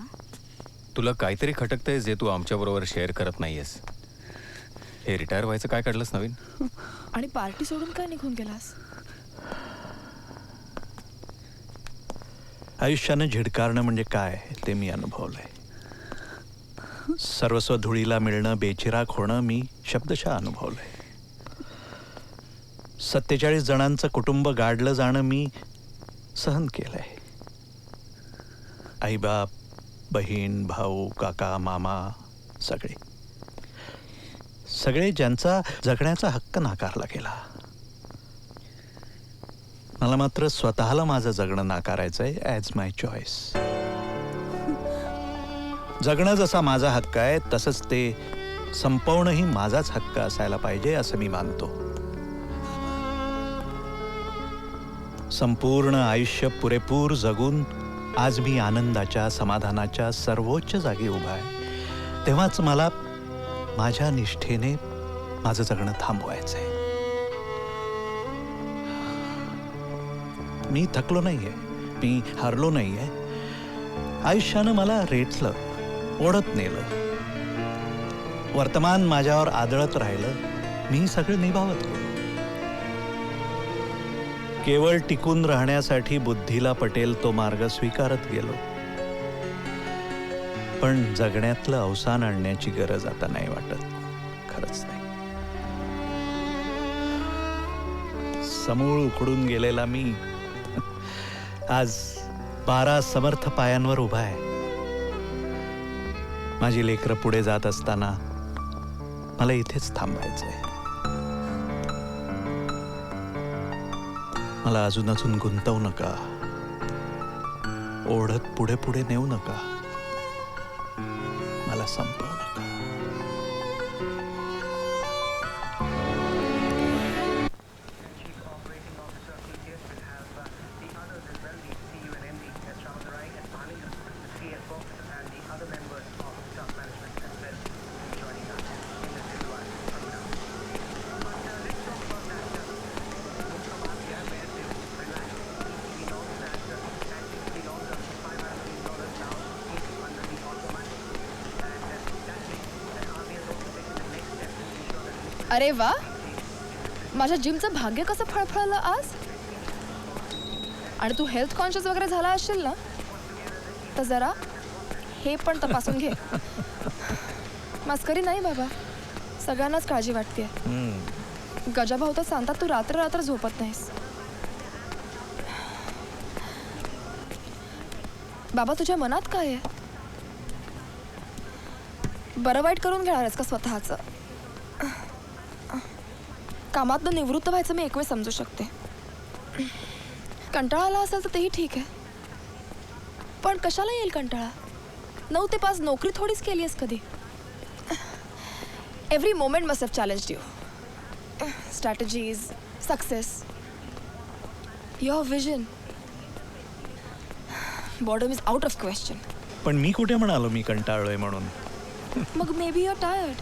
तुला काहीतरी खटकतंय जे तू आमच्याबरोबर शेअर करत नाहीयेस. हे रिटायर व्हायचं काय काढलंस नवीन?
आणि पार्टी सोडून काय निघून गेलास?
आयुष्यानं झिडकारणं म्हणजे काय ते मी अनुभवलंय. सर्वस्व धुळीला मिळणं, बेचिराख होणं मी शब्दशः अनुभवलंय. 47 जणांचं कुटुंब गाडलं जाणं मी सहन केलंय. आईबाप, बहीण, भाऊ, काका, मामा, सगळे ज्यांचा जगण्याचा हक्क नाकारला गेला. मला मात्र स्वतःला माझं जगणं नाकारायचंय ॲज माय चॉईस. जगणं जसा माझा हक्क आहे तसंच ते संपवणंही माझाच हक्क असायला पाहिजे असं मी मानतो. संपूर्ण आयुष्य पुरेपूर जगून आज मी आनंदाच्या, समाधानाच्या सर्वोच्च जागी उभा आहे. तेव्हाच मला माझ्या निष्ठेने माझं जगणं थांबवायचंय. मी थकलो नाहीये, मी हारलो नाहीये. आयुष्यानं मला रेटलं, ओढत नेलं. वर्तमान माझ्यावर आदळत राहिलं, मी सगळं निभावत गेलो. केवळ टिकून राहण्यासाठी बुद्धीला पटेल तो मार्ग स्वीकारत गेलो. पण जगण्यातलं अवसान आणण्याची गरज आता नाही वाटत. खरंच नाही. समूळ उखडून गेलेला मी आज 12 समर्थ पायांवर उभा आहे. माझी लेकरं पुढे जात असताना मला इथेच थांबायचंय. मला अजून गुंतवू नका, ओढत पुढे पुढे नेऊ नका, मला संपवू नका.
अरे वा, माझ्या जिमचं भाग्य कसं फळफळलं आज. आणि तू हेल्थ कॉन्शियस वगैरे झाला असशील ना, तर जरा हे पण तपासून घे. मस्करी नाही बाबा, सगळ्यांनाच काळजी वाटते. गजाभाऊ तर सांगतात तू रात्र रात्र झोपत नाहीस. बाबा तुझ्या मनात काय आहे? बरं वाईट करून घेणार आहेस का स्वतःचं? कामातनं निवृत्त व्हायचं मी एकवेळ समजू शकते. कंटाळा आला असेल तर तेही ठीक आहे, पण कशाला येईल कंटाळा? 9 ते 5 नोकरी थोडीच केली आहेस कधी. Every moment must have challenged you. Strategies, success, your vision. Boredom is out of question.
पण मी कुठे म्हणालो मी कंटाळलोय म्हणून?
मग मे बी युअर टायर्ड.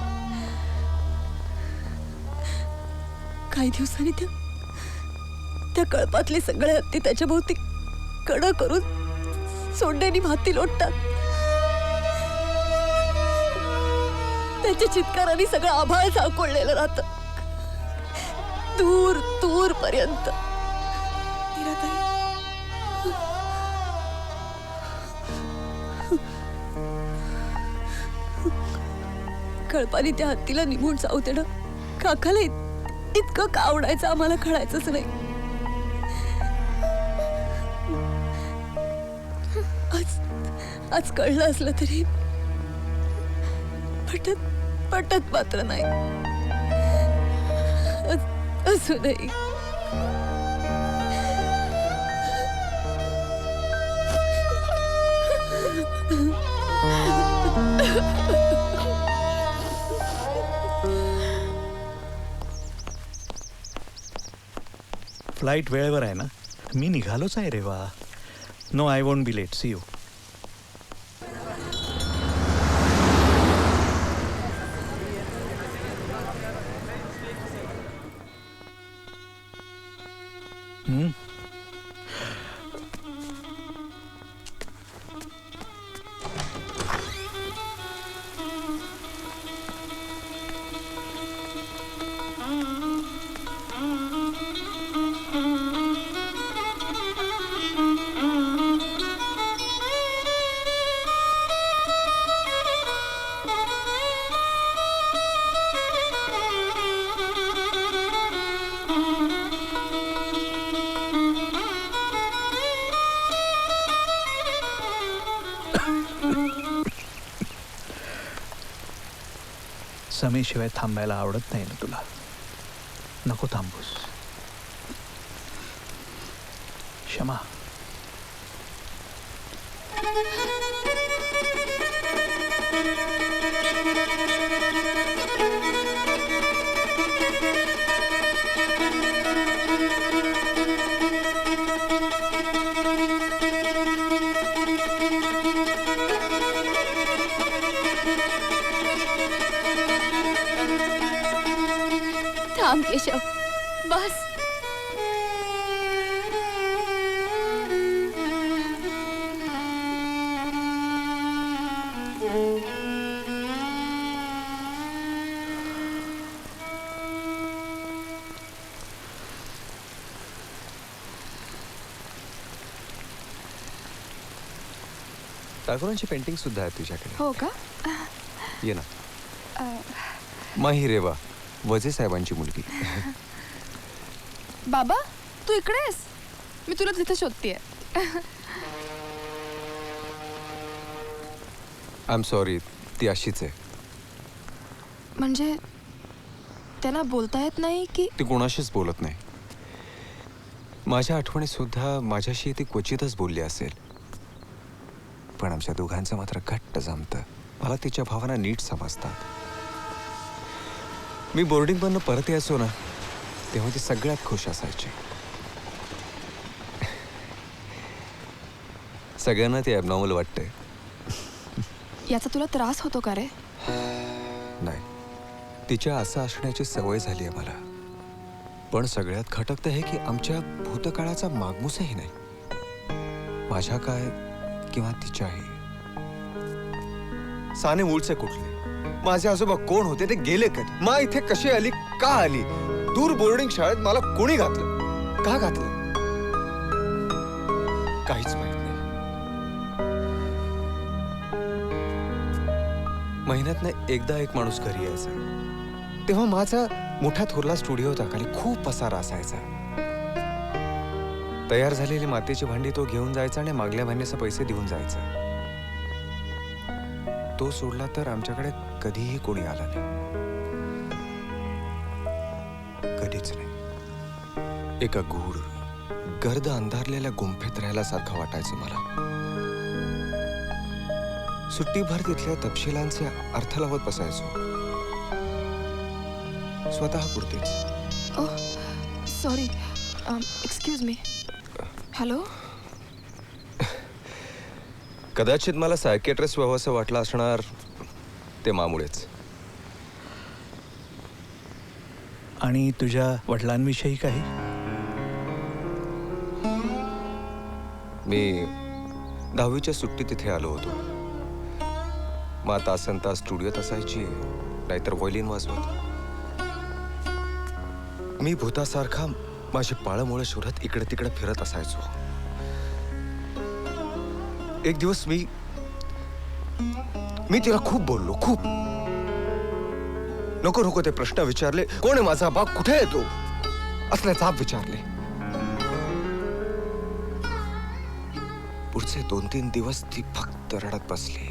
काही दिवसांनी त्या कळपातले सगळे हत्ती त्याच्या भोवती कड करून सोंडेनी भाती लोटतात. त्याच्या चित्काराने सगळं आभाळ झाकोळलेलं राहतं, दूर दूर पर्यंत. कळपाने त्या हत्तीला निघून जाऊ देणं काकाला इतकं का आवडायचं आम्हाला कळायचंच नाही. आज कळलं असलं तरी पटत मात्र नाही. असू नाही.
फ्लाईट वेळेवर आहे ना? मी निघालोच आहे रे. वा. No, I won't be late. See you. समीशिवाय थांबायला आवडत नाही ना तुला? नको थांबूस. क्षमा.
थांब केशव, बस.
टागोरांची पेंटिंग सुद्धा आहे तुझ्याकडे.
हो का?
ये ना. माही रेवा, वजे साहेबांची मुलगी.
बाबा, तू इकडे आहेस? मी तुला तिथे शोधतेय.
आय एम सॉरी, ती अशीच आहे.
म्हणजे त्यांना बोलता येत नाही की?
ती कोणाशीच बोलत नाही. माझ्या आठवणीत सुद्धा माझ्याशी ती क्वचितच बोलली असेल, पण आमच्या दोघांचं मात्र घट्ट जमतं. मला तिच्या भावना नीट समजतात. मी बोर्डिंगमधनं परत यायचो ना, तेव्हा ती सगळ्यात खुश असायची. सगळ्यांना ते ॲबनॉर्मल वाटतंय.
याचा तुला त्रास होतो का रे?
नाही, तिच्या असं असण्याची सवय झाली आहे मला. पण सगळ्यात खटकतं हे की आमच्या भूतकाळाचा मागमूसही नाही, माझ्या काय किंवा तिच्याही. साने मूळचे कुठले, माझे आजोबा कोण होते, ते गेले कधी, मा इथे कशी आली, का आली, दूर बोर्डिंग शाळेत मला कोणी घातलं, का घातलं, काहीच माहित नाही. महिन्यातनं एकदा एक माणूस घरी यायचा, तेव्हा माझा मोठा थोरला स्टुडिओ होता, खाली खूप पसारा असायचा. तयार झालेली मातीची भांडी तो घेऊन जायचा आणि मागल्या महिन्याचे पैसे देऊन जायचा. तो सोडला तर आमच्याकडे कधीही कोणी आला नाही, कधीच नाही. एका गूढ गर्द अंधारलेल्या गुंफेत राहायला सारखं वाटायचं मला. सुट्टीभर तिथल्या तपशिलांचे अर्थ लावत बसायचो, स्वतः पुरतेच.
Oh sorry, excuse me. Hello.
कदाचित मला सायकेट्रिस्ट व्हावंसं वाटलं असणार, ते मामुळेच.
आणि तुझ्या वडिलांविषयी काही?
मी 10वीच्या सुट्टीत तिथे आलो होतो. मग तासन तास स्टुडिओत असायची, नाहीतर व्हायोलिन वाजवत. मी भूतासारखा माझी पाळमुळं शोधत इकडे तिकडे फिरत असायचो. एक दिवस मी तिला खूप बोललो, खूप. नको नको ते प्रश्न विचारले. कोण आहे माझा बाप, कुठे येतो, असले जाब विचारले. पुढचे 2-3 दिवस ती फक्त रडत बसली.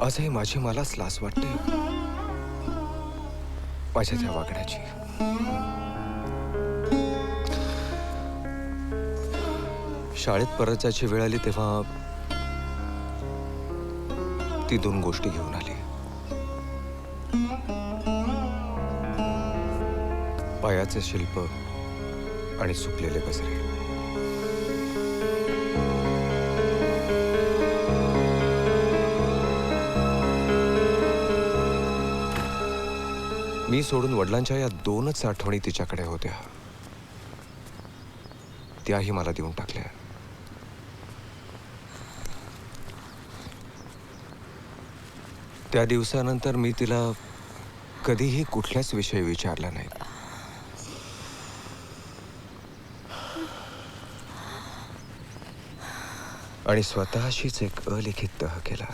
आजही माझी मलाच लाज वाटते माझ्या त्या वागण्याची. शाळेत परत जायची वेळ आली तेव्हा ती 2 गोष्टी घेऊन आली. पायाचे शिल्प आणि सुकलेले गजरे. मी सोडून वडिलांच्या या 2च आठवणी तिच्याकडे होत्या. त्याही मला देऊन टाकल्या. त्या दिवसानंतर मी तिला कधीही कुठल्याच विषयी विचारला नाही. आणि स्वतःशीच एक अलिखित तह केला.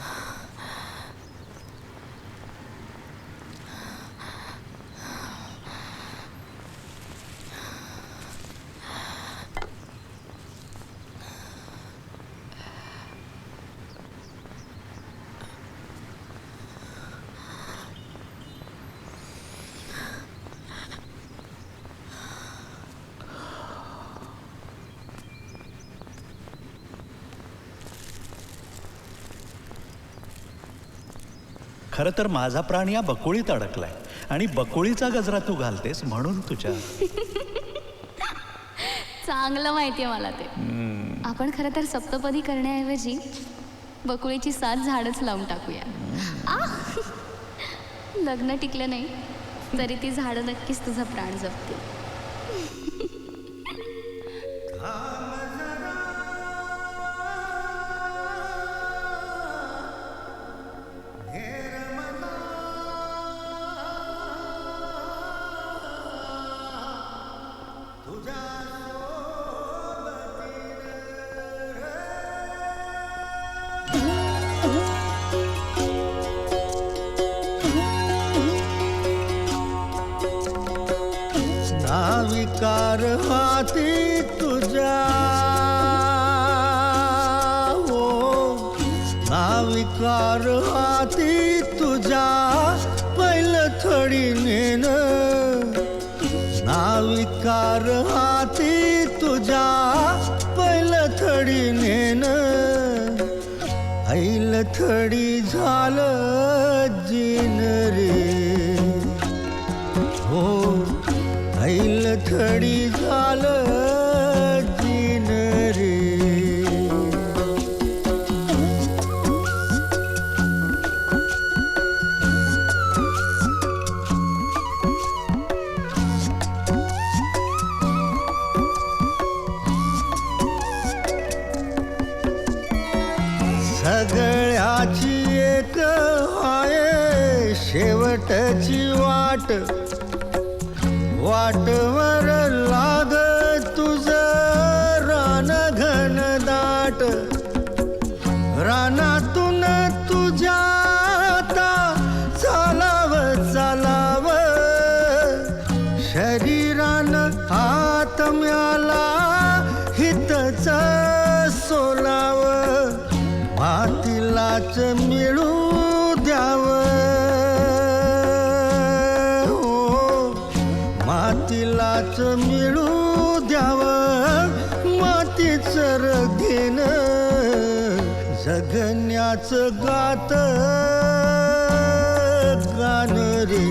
खरं तर माझा प्राण या बकोळीत अडकलाय आणि बकोळीचा गजरा तू घालतेस म्हणून तुझ्या.
चांगलं माहितीये मला ते. आपण खरं तर सप्तपदी करण्याऐवजी बकुळीची 7 झाडच लावून टाकूया. लग्न टिकलं नाही तरी ती झाडं नक्कीच तुझा प्राण जपतील.
नाविकार हाती तुझ्या, हो नाविकार हाती तुझ्या, पहिलं थडी नेन. नाविकार हाती तुझ्या, पहिलं थडी नेन. ऐल थडी झालं जीन रे, हो ऐल थडी झालं जीन रे. सगळ्याची एक हाय शेवटची वाट. वाटवर लाग तुझं रान घन दाट. रानातून तुझ्या आता चालाव चालाव. शरीरान हात म्याला हितच सोलाव. मातीलाच मिळू द्यावं, मातीलाच मिळू द्यावं. मातीच रगेन जगण्याचं गात गान रे.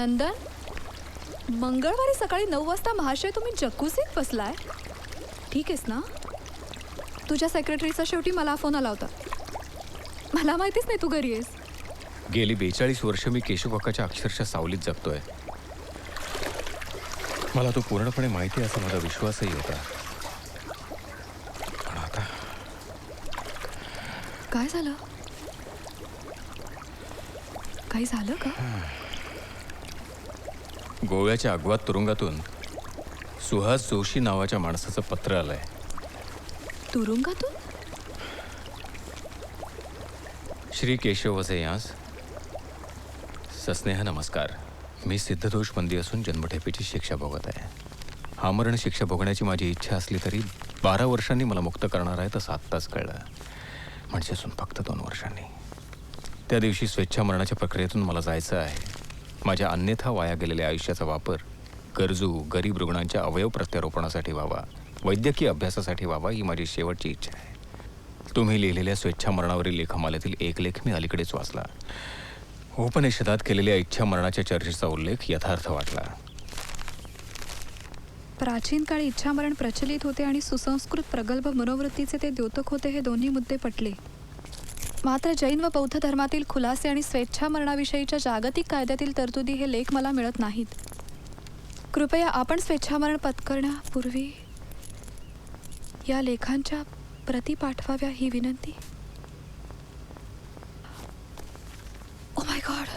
नंदन, मंगळवारी सकाळी 9 वाजता महाशय तुम्ही जकुसीत बसलाय? ठीक आहेस ना? तुझ्या सेक्रेटरीचा शेवटी मला फोन आला होता. मला माहितीच नाही तू घरी आहेस.
गेली 42 वर्ष मी केशवकाकाच्या अक्षरशः सावलीत जगतोय. मला तो पूर्णपणे माहिती आहे असा माझा विश्वासही होता. पण आता
काय झालं? काही झालं का?
गोव्याच्या अगवात तुरुंगातून सुहास जोशी नावाच्या माणसाचं पत्र आलंय.
तुरुंगातून?
श्री केशव वसे यांस सस्नेह नमस्कार. मी सिद्धदोष बंदी असून जन्मठेपेची शिक्षा भोगत आहे. आमरण शिक्षा भोगण्याची माझी इच्छा असली तरी 12 वर्षांनी मला मुक्त करणार आहे तसं आत्ताच कळलं. म्हणजे असून फक्त 2 वर्षांनी. त्या दिवशी स्वेच्छामरणाच्या प्रक्रियेतून मला जायचं आहे. माझ्या अन्यथा वाया गेलेल्या आयुष्याचा वापर गरजू गरीब रुग्णांच्या अवयव प्रत्यारोपणासाठी व्हावा, वैद्यकीय अभ्यासासाठी व्हावा ही माझी शेवटची इच्छा आहे. तुम्ही लिहिलेल्या स्वेच्छामरणावरील लेखमालेतील एक लेख मी अलीकडेच वाचला. उपनिषदात केलेल्या इच्छामरणाच्या चर्चेचा उल्लेख यथार्थ वाटला.
प्राचीन काळी इच्छामरण प्रचलित होते आणि सुसंस्कृत प्रगल्भ मनोवृत्तीचे ते द्योतक होते हे दोन्ही मुद्दे पटले. मात्र जैन व बौद्ध धर्मातील खुलासे आणि स्वेच्छामरणाविषयीच्या जागतिक कायद्यातील तरतुदी हे लेख मला मिळत नाहीत. कृपया आपण स्वेच्छामरण पत्करण्यापूर्वी या लेखांच्या प्रती पाठवाव्या ही विनंती. Oh my God.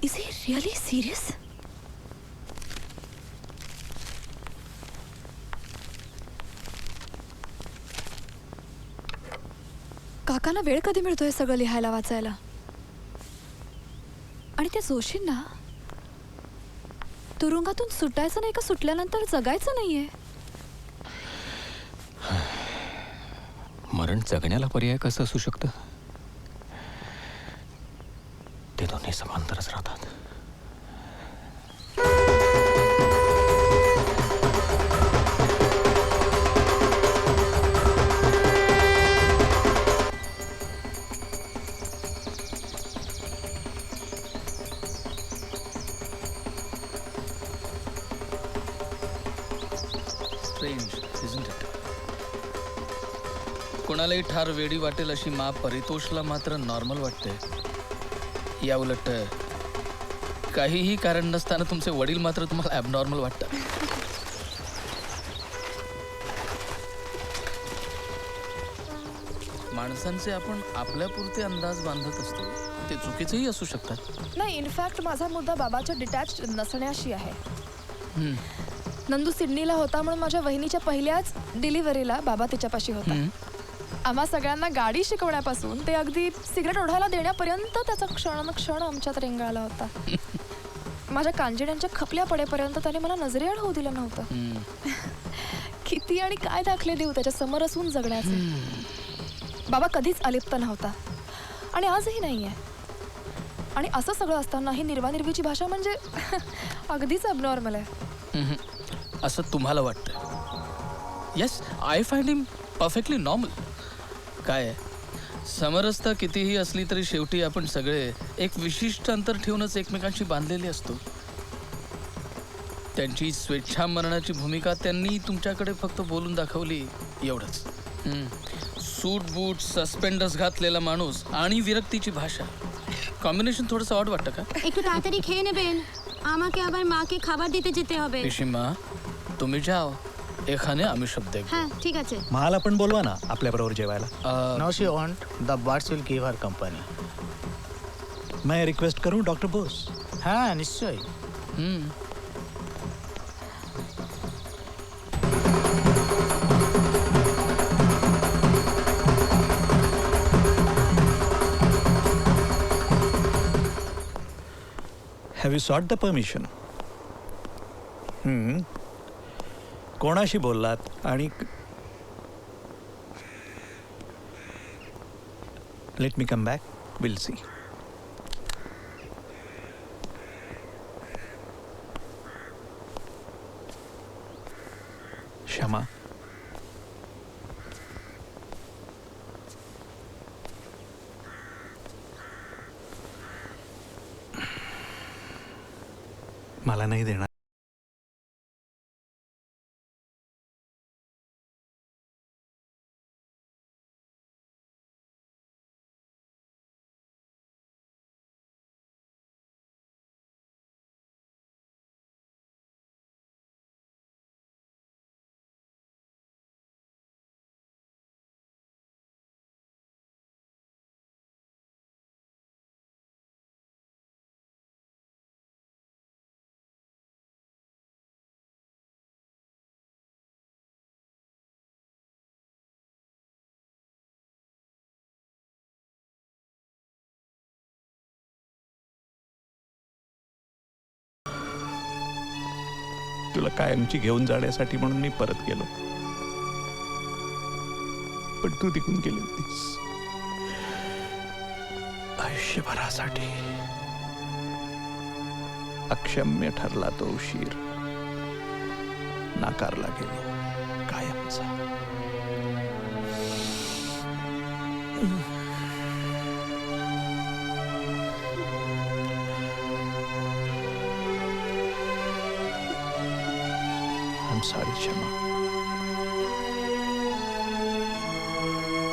Is he really serious? काकांना वेळ कधी मिळतोय सगळं लिहायला वाचायला? आणि त्या जोशींना तुरुंगातून सुटायचं नाही का सुटल्यानंतर जगायचं नाहीये?
मरण जगण्याला पर्याय कसं असू शकतं? ते दोन्ही समांतरच राहतात.
Strange, isn't it? कोणालाही ठार वेडी वाटेल अशी मा परितोषला मात्र नॉर्मल वाटते. या उलट काहीही कारण नसताना तुमचे वडील मात्र तुम्हाला ॲबनॉर्मल वाटतात. माणसांचे आपण आपल्यापुरते अंदाज बांधत असतो, ते चुकीचेही असू शकतात.
नाही, इनफॅक्ट माझा मुद्दा बाबाच्या डिटॅच नसण्याशी आहे. नंदू सिडनीला होता म्हणून माझ्या वहिनीच्या पहिल्याच डिलिव्हरीला बाबा तिच्यापाशी होता. आम्हा सगळ्यांना गाडी शिकवण्यापासून ते अगदी सिगरेट ओढायला देण्यापर्यंत त्याचा क्षण आमच्यात रेंगाळला होता. माझ्या कांजिण्यांच्या खपल्या पडेपर्यंत त्याने मला नजरेआड होऊ दिलं नव्हतं. किती आणि काय दाखले देऊ त्याच्या समोर असून जगण्याचे. बाबा कधीच अलिप्त नव्हता आणि आजही नाहीये. आणि असं सगळं असताना ही निर्वानिर्वीची भाषा म्हणजे अगदीच अबनॉर्मल आहे.
असं तुम्हाला वाटतं? Yes, I find him perfectly normal. काय समरसता कितीही असली तरी शेवटी आपण सगळे एक विशिष्ट अंतर ठेवूनच एकमेकांशी बांधलेले असतो. त्यांची स्वेच्छामरणाची भूमिका त्यांनी तुमच्याकडे फक्त बोलून दाखवली एवढंच. सूट बूट सस्पेंडर्स घातलेला माणूस आणि विरक्तीची भाषा, कॉम्बिनेशन थोडंसं ऑड वाटतं का?
একটু তাড়াতাড়ি খেয়ে নেবেন, আমাকে আবার মাকে খাবার দিতে যেতে হবে।
পিসিমা তুমি যাও, এখানে আমি সব দেখব।
হ্যাঁ ঠিক আছে।
मला पण बोलवा ना आपल्याबरोबर जेवायला.
No she won't, the birds will give her company.
मैं रिक्वेस्ट करूं डॉक्टर बोस?
हाँ निश्चय.
Have you sought the permission? कोणाशी बोललात आणि late me come back, will see. क्षमा. मला नाही देणार. तुला कायमची घेऊन जाण्यासाठी म्हणून मी परत गेलो, पण तू तिकून गेली होतीस आयुष्यभरासाठी. अक्षम्य ठरला तो उशीर, नाकारला गेलो कायमचा. I'm sorry, Shema.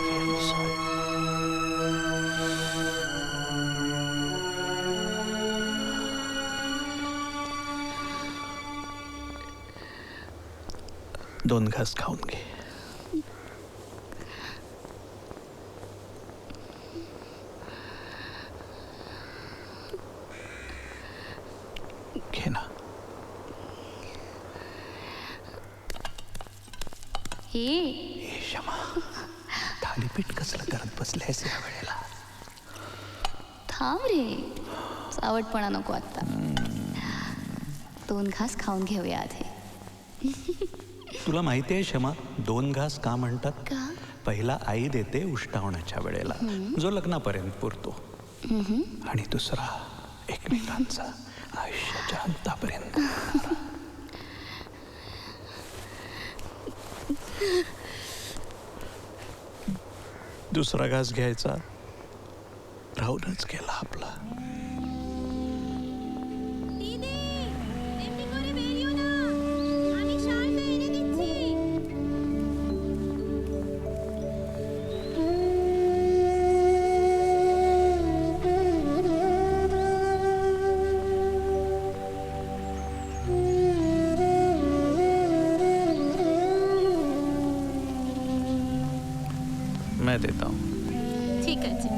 Really sorry. दोन घास खाऊन घे. घे ना.
हे
क्षमा, थालीपीठ कसलं करत बसल्यास या वेळेला?
थांब रे, चावटपणा नको आता. दोन घास खाऊन घेऊया आधी.
तुला माहिती आहे क्षमा, दोन घास का म्हणतात?
का?
पहिला आई देते उष्टावणाच्या वेळेला, जो लग्नापर्यंत पुरतो, आणि दुसरा एकमेकांचा आयुष्याच्या अंतापर्यंत. दुसरा घास घ्यायचा राहूनच गेला आपला. मैं देता हूँ.
ठीक है जी.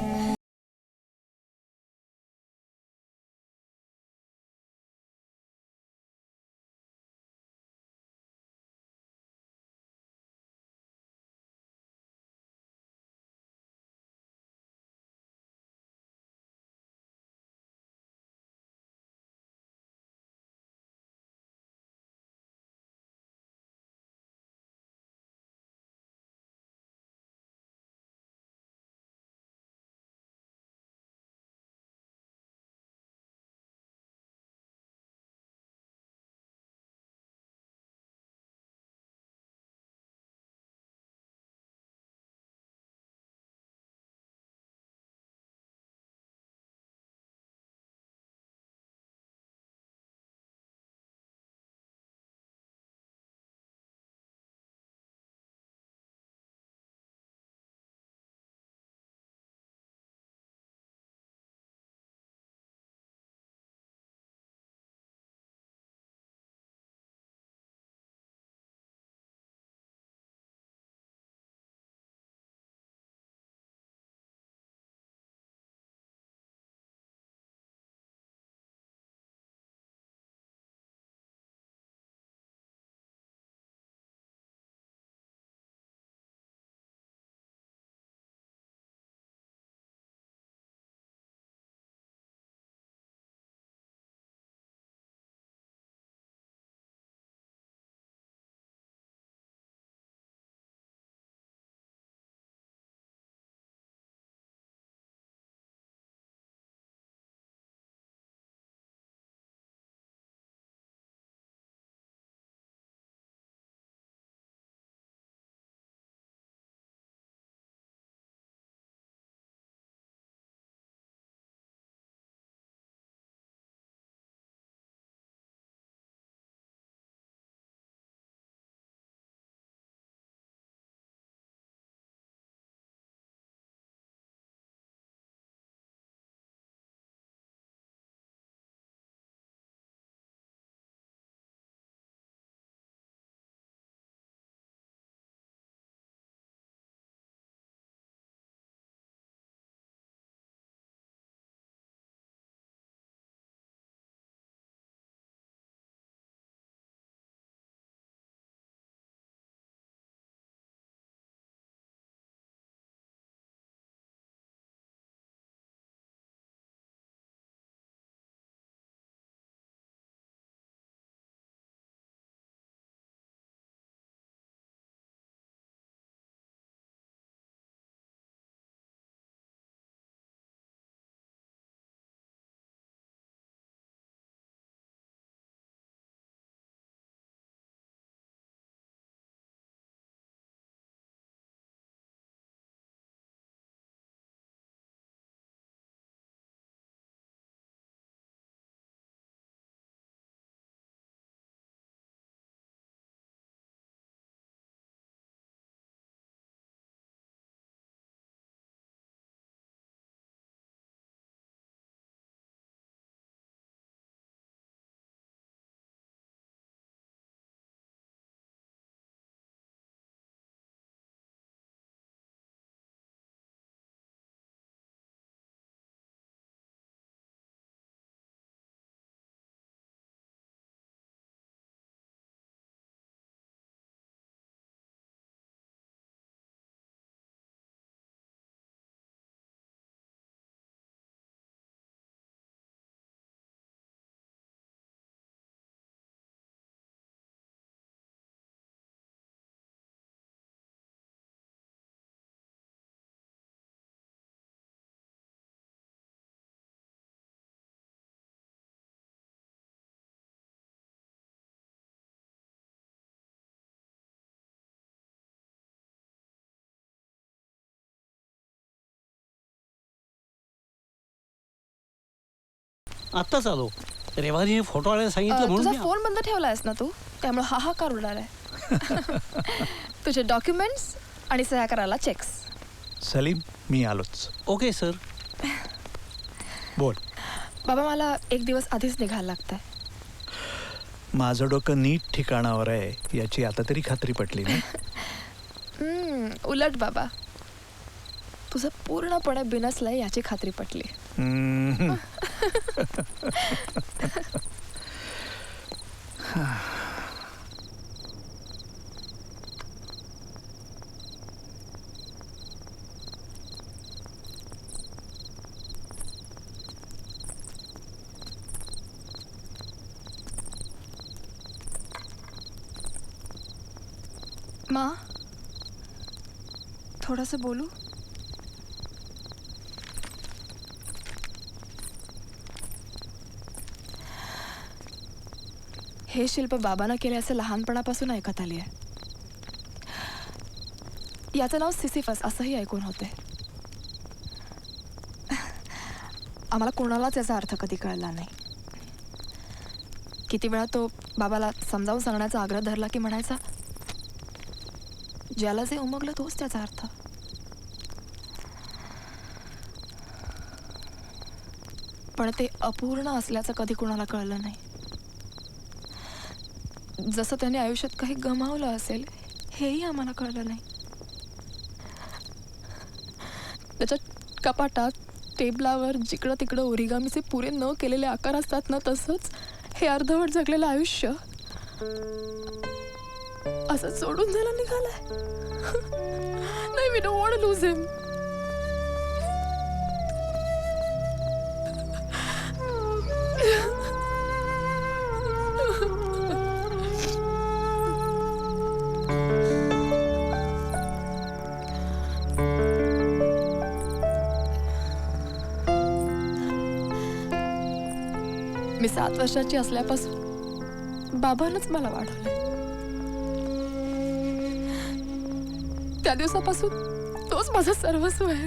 आत्ताच आलो. रेवानीने फोटो आणायला सांगितलं म्हणून
तुझा
मी
फोन बंद ठेवलायस ना तू, त्यामुळे हाहाकार उडालाय. तुझे डॉक्युमेंट्स आणि सह्या करायला चेक्स.
सलीम, मी आलोच.
Okay sir.
बोल.
बाबा, मला एक दिवस आधीच निघायला लागतंय.
माझं डोकं नीट ठिकाणावर आहे याची आता तरी खात्री पटली ना?
उलट बाबा, तुझं पूर्णपणे बिनसलंय याची खात्री पटली. माँ, थोडंसं बोलू? हे शिल्प बाबांना केले असं लहानपणापासून ऐकत आली आहे. याचं नाव सिसिफस असंही ऐकून होते. आम्हाला कोणालाच याचा अर्थ कधी कळला नाही. किती वेळा तो बाबाला समजावून सांगण्याचा आग्रह धरला की म्हणायचा, ज्याला जे उमगलं तोच त्याचा अर्थ. पण ते अपूर्ण असल्याचं कधी कोणाला कळलं नाही. जसं त्याने आयुष्यात काही गमावलं असेल हेही आम्हाला कळलं नाही. त्याच्या कपाटात, टेबलावर जिकडं तिकडं ओरिगामीचे पुरे न केलेले आकार असतात ना, तसंच हे अर्धवट जगलेलं आयुष्य असं सोडून द्यायला निघालंय. नाही, we don't want to lose him. मी 7 वर्षाची असल्यापासून बाबांनाच मला वाढवलंय. त्या दिवसापासून तोच माझं सर्वस्व आहे.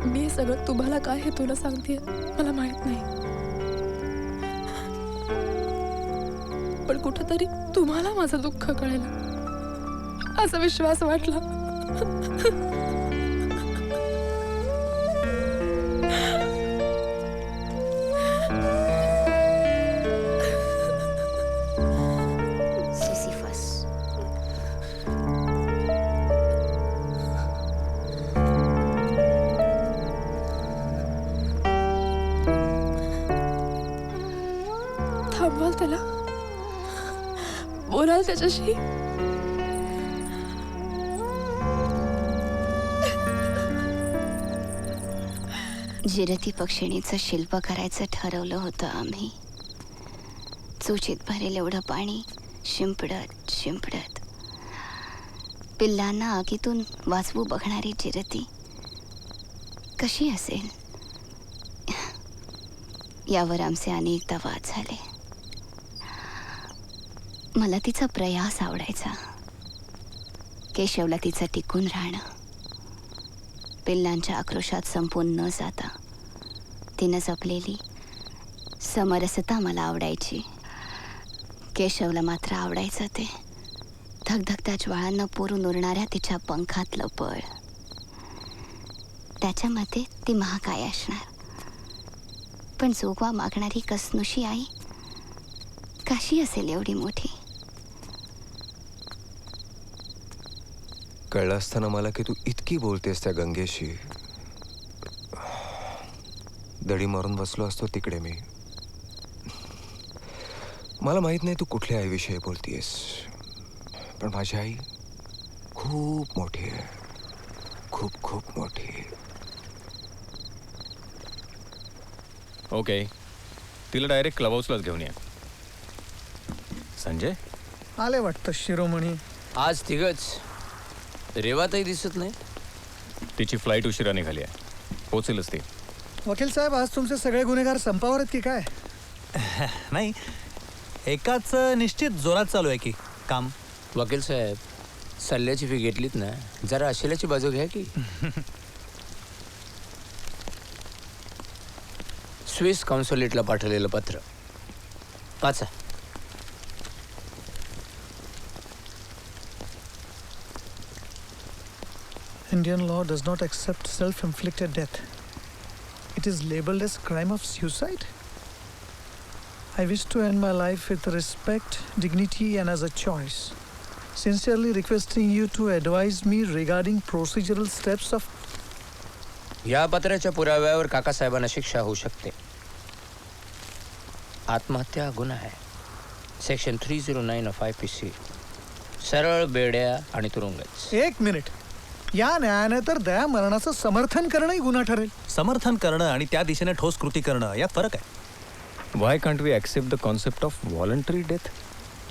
मी हे सगळं तुम्हाला काय हे तुला सांगते मला माहित नाही, पण कुठंतरी तुम्हाला माझं दुःख कळेल असा विश्वास वाटला. थांबवाल त्याला, बोलाल त्याच्याशी.
जिरती पक्षिणीचं शिल्प करायचं ठरवलं होतं आम्ही. चुचीत भरेल एवढं पाणी शिंपडत शिंपडत पिल्लांना आगीतून वाचवू बघणारी जिरती कशी असेल यावर आमचे अनेकदा वाद झाले. मला तिचा प्रयास आवडायचा. केशवला तिचं टिकून राहणं, पिल्लांच्या आक्रोशात संपून न जाता तिनं जपलेली समरसता मला आवडायची. केशवला मात्र आवडायचं ते धगधगत्या ज्वाळांना पुरून उरणाऱ्या तिच्या पंखातलं बळ. त्याच्यामध्ये ती महाकाय असणार, पण जोगवा मागणारी कसनुशी आई कशी असेल एवढी मोठी.
कळलं असताना मला की तू इतकी बोलतेस त्या गंगेशी, दडी मारून बसलो असतो तिकडे मी. मला माहित नाही तू कुठल्या आईविषयी बोलतीयस, पण माझी आई खूप मोठी आहे, खूप खूप मोठी.
ओके, तिला डायरेक्ट क्लब हाऊसलाच घेऊन या. संजय
आले वाटतं शिरोमणी.
आज तिघच, रेवाताई दिसत नाही.
तिची फ्लाईट उशिरा निघाली आहे, पोचेलच ती.
वकील साहेब, आज तुमचे सगळे गुन्हेगार संपावर आहेत की काय?
नाही, एकाच निश्चित जोरात चालू आहे की. काम.
वकील साहेब, सल्ल्याची फी घेतलीत ना, जरा अशिलाची बाजू घ्या की. स्विस कॉन्सुलेटला पाठवलेलं पत्र वाचा.
Indian law does not accept self-inflicted death. It is labeled as crime of suicide. I wish to end my life with respect, dignity, and as a choice. Sincerely requesting you to advise me regarding procedural steps of.
या पत्राच्या पुराव्यावर काकासाहेबांना शिक्षा होऊ शकते. आत्महत्या हा गुन्हा आहे. Section 309 of IPC. सरळ बेड्या आणि तुरुंगच.
एक मिनिट. या न्यायाने तर दया मरणाचं समर्थन करणंही गुन्हा ठरेल.
समर्थन करणं आणि त्या दिशेने ठोस कृती करणं यात फरक आहे.
Why can't we accept the concept of voluntary death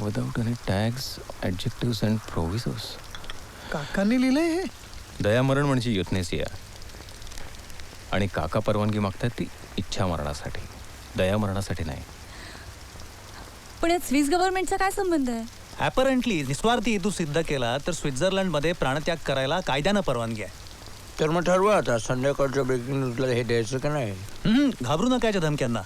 without any tags, adjectives and provisos?
काकांनी लिहिलंय हे.
दयामरण म्हणजे युथनेसिया आणि काका परवानगी मागतात ती इच्छा मरणासाठी, दयामरणासाठी नाही.
पण यात स्विस गव्हर्नमेंटचा काय संबंध आहे?
ॲपरंटली निस्वार्थी हेतू सिद्ध केला तर स्वित्झर्लंडमध्ये प्राणत्याग करायला कायद्यानं परवानगी आहे.
तर मग ठरवा आता संध्याकाळच्या ब्रेकिंग न्यूजला हे द्यायचं का नाही.
घाबरू नका याच्या धमक्यांना.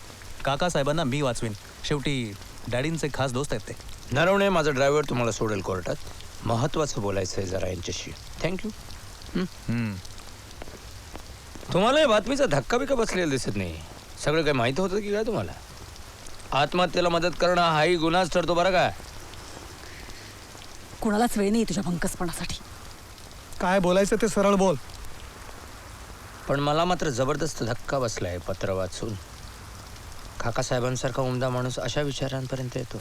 काकासाहेबांना मी वाचवीन. शेवटी डॅडींचे खास दोस्त आहेत ते.
नरवणे माझा ड्रायव्हर तुम्हाला सोडेल कोर्टात. महत्वाचं बोलायचं आहे जरा यांच्याशी. थँक्यू. तुम्हाला या बातमीचा धक्का बिक्का बसलेला दिसत नाही. सगळं काही माहिती होतं की काय तुम्हाला? आत्महत्येला मदत करणं हाही गुन्हाच ठरतो बरं का.
कुणालाच वेळ नाही तुझ्या भंकसपणासाठी.
काय बोलायचं ते सरळ बोल.
पण मला मात्र जबरदस्त धक्का बसलाय पत्र वाचून. काकासाहेबांसारखा उमदा माणूस अशा विचारांपर्यंत येतो.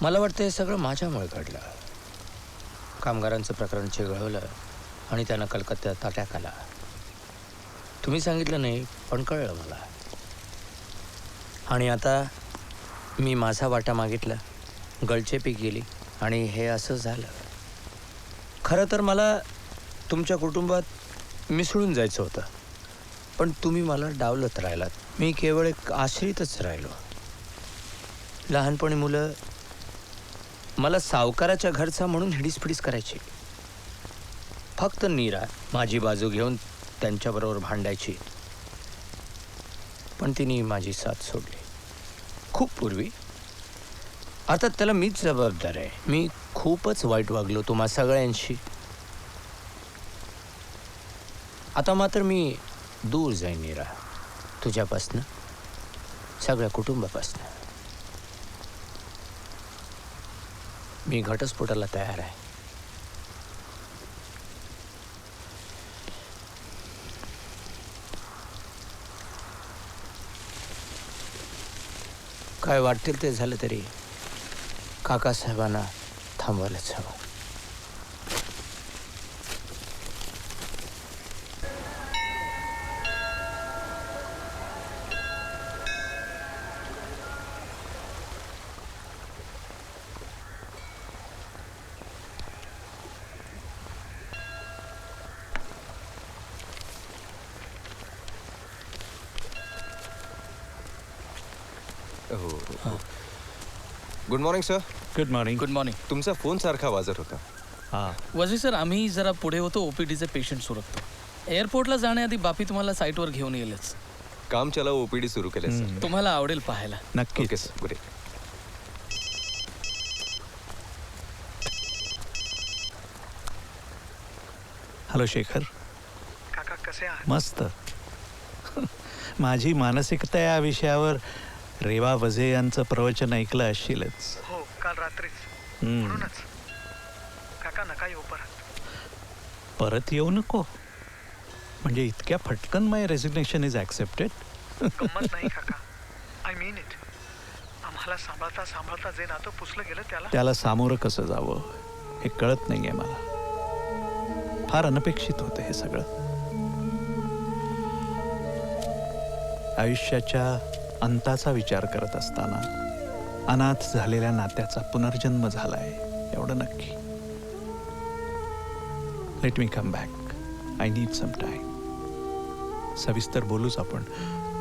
मला वाटतं हे सगळं माझ्यामुळे घडलं. कामगारांचं प्रकरण चिघळवलं आणि त्यानं कलकत्त्यात अटॅक आला. तुम्ही सांगितलं नाही पण कळलं मला. आणि आता मी माझा वाटा मागितला, गळचेपी गेली आणि हे असं झालं. खरं तर मला तुमच्या कुटुंबात मिसळून जायचं होतं, पण तुम्ही मला डावलत राहिलात. मी केवळ एक आश्रितच राहिलो. लहानपणी मुलं मला सावकाराच्या घरचा म्हणून हिडीसपिडीस करायची. फक्त नीरा माझी बाजू घेऊन त्यांच्याबरोबर भांडायची. पण तिने माझी साथ सोडली खूप पूर्वी. आता त्याला मीच जबाबदार आहे. मी खूपच वाईट वागलो तुम्हा सगळ्यांशी. आता मात्र मी दूर जाईन नीरा, तुझ्यापासनं, सगळ्या कुटुंबापासनं. मी घटस्फोटाला तयार आहे. काय वाटतील ते झालं तरी काकासाहेबांना थांबवायलाच हवं.
Good morning sir.
Good morning.
Good morning.
तुमचा फोन सारखा वाजत होता.
हां
वजी सर, आम्ही जरा पुढे होतो. OPDचे पेशंट सुरकतो. एअरपोर्टला जाण्याआधी बापी तुम्हाला साईटवर घेऊन येईलच.
काम चलाव OPD सुरू केले सर.
तुम्हाला आवडेल पाहायला.
नक्की.
Okay sir. Good.
Hello Shekhar.
काका कसे आहात?
मस्त. माझी मानसिकता या विषयावर रेवा वझे यांचं प्रवचन ऐकलं असशीलच.
हो, काल रात्रीच. म्हणूनच काका नका येऊ परत.
परत येऊ नको म्हणजे इतक्या फटकन माय रेझिग्नेशन इज ॲक्सेप्टेड.
गंमत नाही काका. I mean it. आम्हाला सांभाळता सांभाळता जे नातं पुसलं गेलं
त्याला सामोरं कसं जावं हे कळत नाहीये मला. फार अनपेक्षित होतं हे सगळं. आयुष्याच्या अंताचा विचार करत असताना अनाथ झालेल्या नात्याचा पुनर्जन्म झालाय एवढं नक्की. Let me come back. I need some time. सविस्तर बोलूच आपण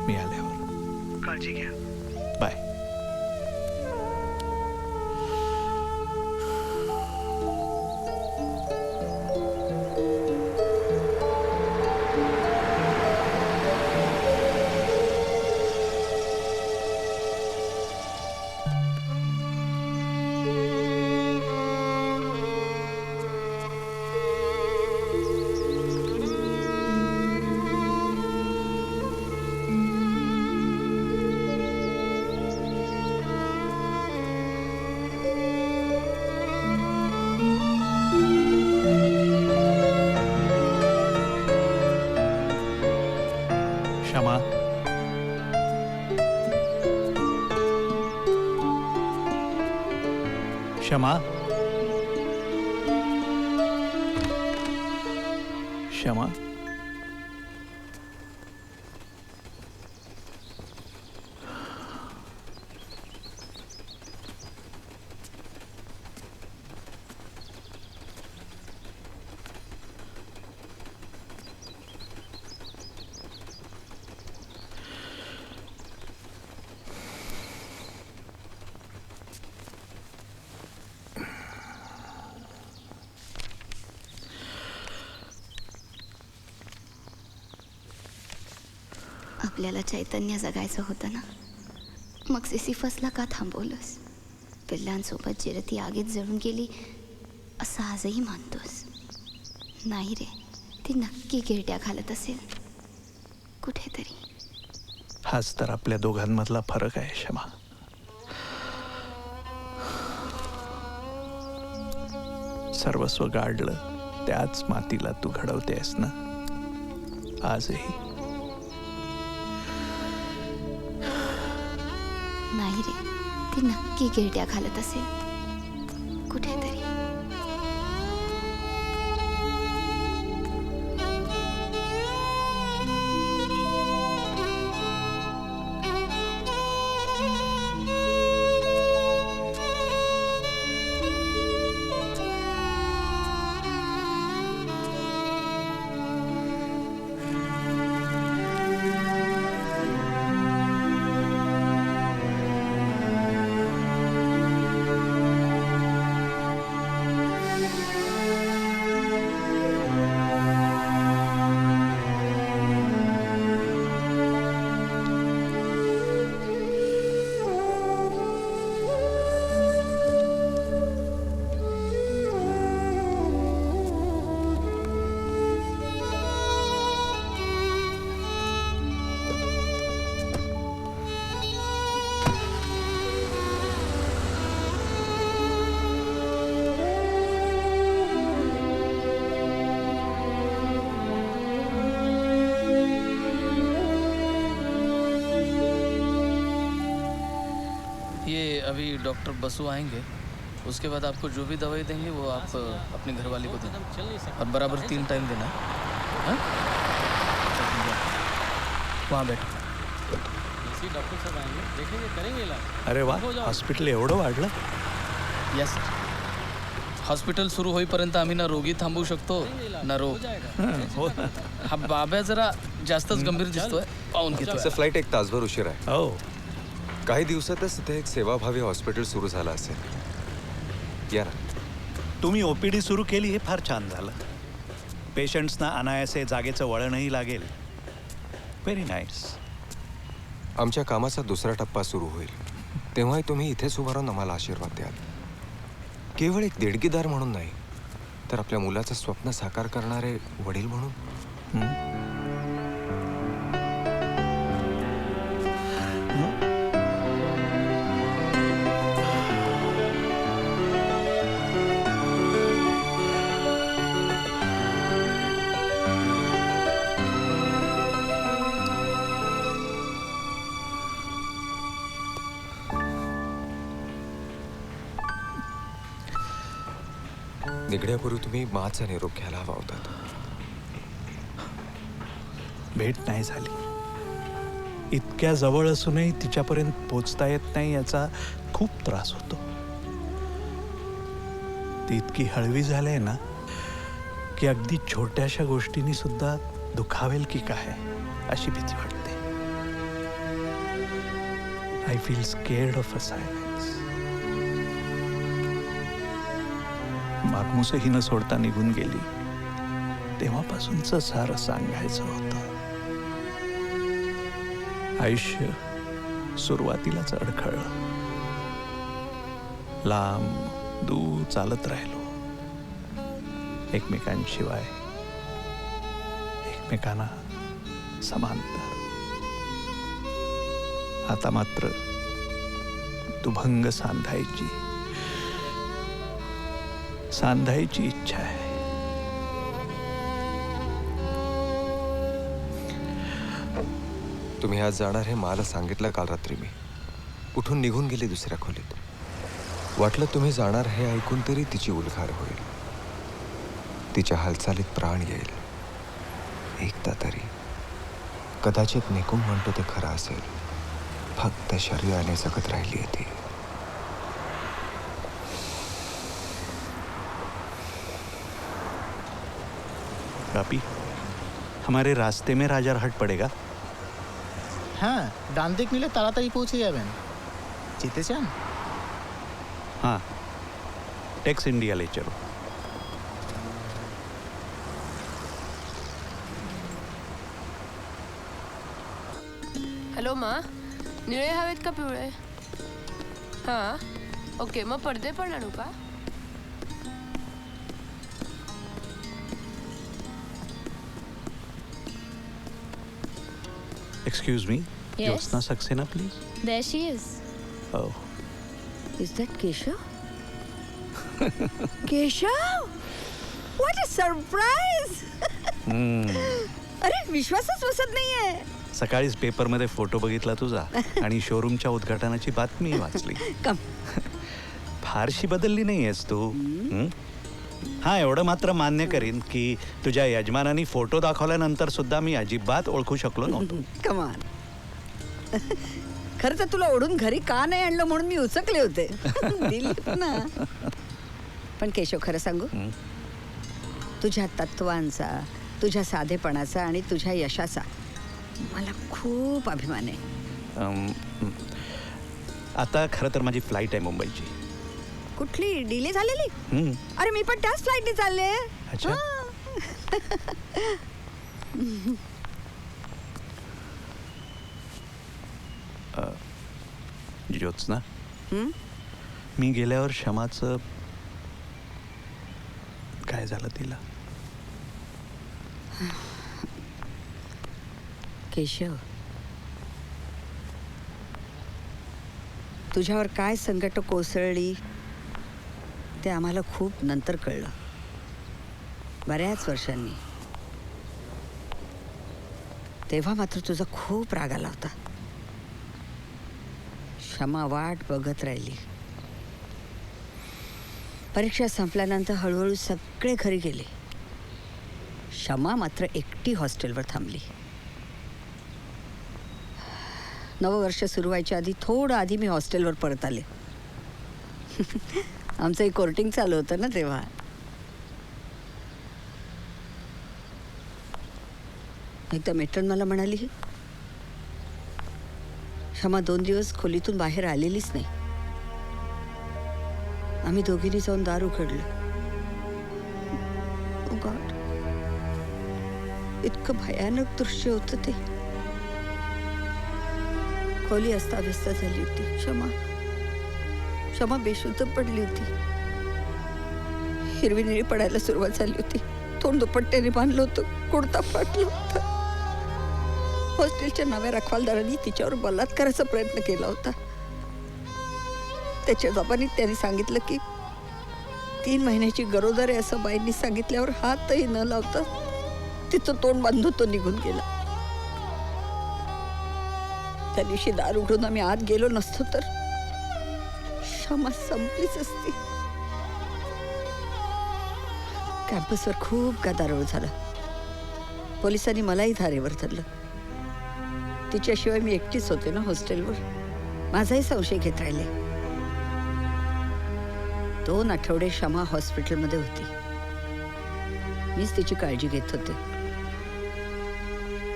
मी आल्यावर.
काळजी घ्या.
बाय. क्षमा क्षमा
आपल्याला चैतन्य जगायचं होतं ना, मग सिसिफसला का थांबवलंस? पिल्लांसोबत जिरती आगीत जळून गेली असं आजही मानतोस? नाही रे, ती नक्की गिरट्या घालत असेल कुठेतरी.
हाच तर आपल्या दोघांमधला फरक आहे क्षमा. सर्वस्व गाडलं त्याच मातीला तू घडवतेस ना आजही.
नाही रे, ती नक्की गिरट्या घालत असेल कुठेतरी.
अभी डॉक्टर बसु आएंगे, उसके बाद आपको जो भी दवाई देंगे वो आप अपनी घरवाली को देना और बराबर 3 टाइम देना. हाँ? वहाँ बैठो.
डॉक्टर साहब आएंगे, देखेंगे, करेंगे इलाज.
अरे वा, हॉस्पिटल एवढं वाढलं.
Yes sir. हॉस्पिटल सुरू होईपर्यंत आम्ही ना रोगी थांबवू शकतो ना रोग. हा बाब्या जरा जास्तच गंभीर दिसतोय, पाहून घेतोय.
फ्लाईट 1 तासभर उशीर आहे.
हो,
काही दिवसातच इथे एक सेवाभावी हॉस्पिटल सुरू झालं असेल. या ना.
तुम्ही OPD सुरू केली हे फार छान झालं. पेशंट्सना अनायासे जागेचं वळणही लागेल. Very nice.
आमच्या कामाचा दुसरा टप्पा सुरू होईल तेव्हाही तुम्ही इथेच उभं राहून आम्हाला आशीर्वाद द्याल. केवळ एक देणगीदार म्हणून नाही, तर आपल्या मुलाचं स्वप्न साकार करणारे वडील म्हणून. निघण्यापूर्वी तुम्ही माचा निरोप घ्यायला हवा होता.
भेट नाही झाली. इतक्या जवळ असूनही तिच्यापर्यंत पोचता येत नाही याचा खूप त्रास होतो. ती इतकी हळवी झाली ना की अगदी छोट्याशा गोष्टींनी सुद्धा दुखावेल की काय अशी भीती वाटते. I feel scared of a silence. मागमुसही न सोडता निघून गेली तेव्हापासूनच सारं सांगायचं होतं. आयुष्य सुरुवातीलाच अडखळलं. लांब दूर चालत राहिलो, एकमेकांशिवाय एकमेकांना समांतर. आता मात्र दुभंग सांधायची इच्छा आहे.
तुम्ही आज जाणार हे मला सांगितलं काल रात्री. मी उठून निघून गेले दुसऱ्या खोलीत. वाटलं तुम्ही जाणार हे ऐकून तरी तिची उलघार होईल, तिच्या हालचालीत प्राण येईल. एकदा तरी कदाचित निकुंभ म्हणतो ते खरं असेल, फक्त शरीराने जगत राहिली आहे ती.
कापी, हमारे रास्ते में राजारहाट पड़ेगा.
हाँ, डान देखने लिए ताड़ाताड़ी पहुंचे जाबेन. जीते चान.
हाँ, टेक्स इंडिया ले चलो.
हॅलो मा, निळे हवेत का पिवळे? हां, ओके. मग पडदे पण आणू का?
Excuse me,
Yes?
Jyotsna Saxena, please.
There she is.
Oh,
Is that Keshav? Keshav? What a surprise! अरे विश्वासच बसत नाहीये.
सकाळीच पेपरमध्ये फोटो बघितला तुझा आणि शोरूमच्या उद्घाटनाची बातमी वाचली.
कम.
फारशी बदलली नाहीयेस तू. हा, एवढं मात्र मान्य करीन की तुझ्या यजमानांनी फोटो दाखवल्यानंतर सुद्धा मी अजिबात ओळखू शकलो नव्हतो.
कमान. खरं तर तुला ओढून घरी का नाही आणलं म्हणून मी उचकले होते. दिलीप ना. पण केशव, खरं सांगू, तुझ्या तत्वांचा, तुझ्या साधेपणाचा आणि तुझ्या यशाचा मला खूप अभिमान आहे.
आता खरं तर माझी फ्लाईट आहे मुंबईची.
कुठली? डिले झालेली? अरे मी पण त्याच फ्लाईटने चालले.
अच्छा. ज्योत्स्ना, मी गेल्यावर क्षमाचं काय झालं तिला?
केशव, तुझ्यावर काय संकट कोसळली ते आम्हाला खूप नंतर कळलं, बऱ्याच वर्षांनी. तेव्हा मात्र तुझा खूप राग आला होता. क्षमा वाट बघत राहिली. परीक्षा संपल्यानंतर हळूहळू सगळे घरी गेले. क्षमा मात्र एकटी हॉस्टेलवर थांबली. नववर्ष सुरू व्हायच्या आधी थोडं आधी मी हॉस्टेलवर परत आले. आमचं एक कोर्टिंग चालू होतं ना तेव्हा. एकदा मेट्रन मला म्हणाली, क्षमा 2 दिवस खोलीतून बाहेर आलेलीच नाही. आम्ही दोघींनी जाऊन दार उघडलं. ओ गॉड, इतकं भयानक दृश्य होतं ते. खोली अस्ताव्यस्त झाली होती. क्षमा बेशुद्ध पडली होती. हिरवी निळी पडायला सुरुवात झाली होती. तोंड दुपट्ट्याने बांधलं होतं. कुडता फाटलं होतं. हॉस्टेलच्या नव्या रखवालदारांनी तिच्यावर बलात्काराचा प्रयत्न केला होता. त्याच्या जबानीत त्यांनी सांगितलं की 3 महिन्याची गरोदर आहे असं बाईंनी सांगितल्यावर हातही न लावता तिचं तोंड बांधून तो निघून गेला. त्या दिवशी दार उघडून आम्ही आत गेलो नसतो तर क्षमा संपलीच असती. कॅम्पसवर खूप गदारोळ झाला. पोलिसांनी मलाही धारेवर धरलं. तिच्याशिवाय मी एकटीच होते ना हॉस्टेलवर. माझाही संशय घेत राहिले. 2 आठवडे क्षमा हॉस्पिटलमध्ये होती. मीच तिची काळजी घेत होते.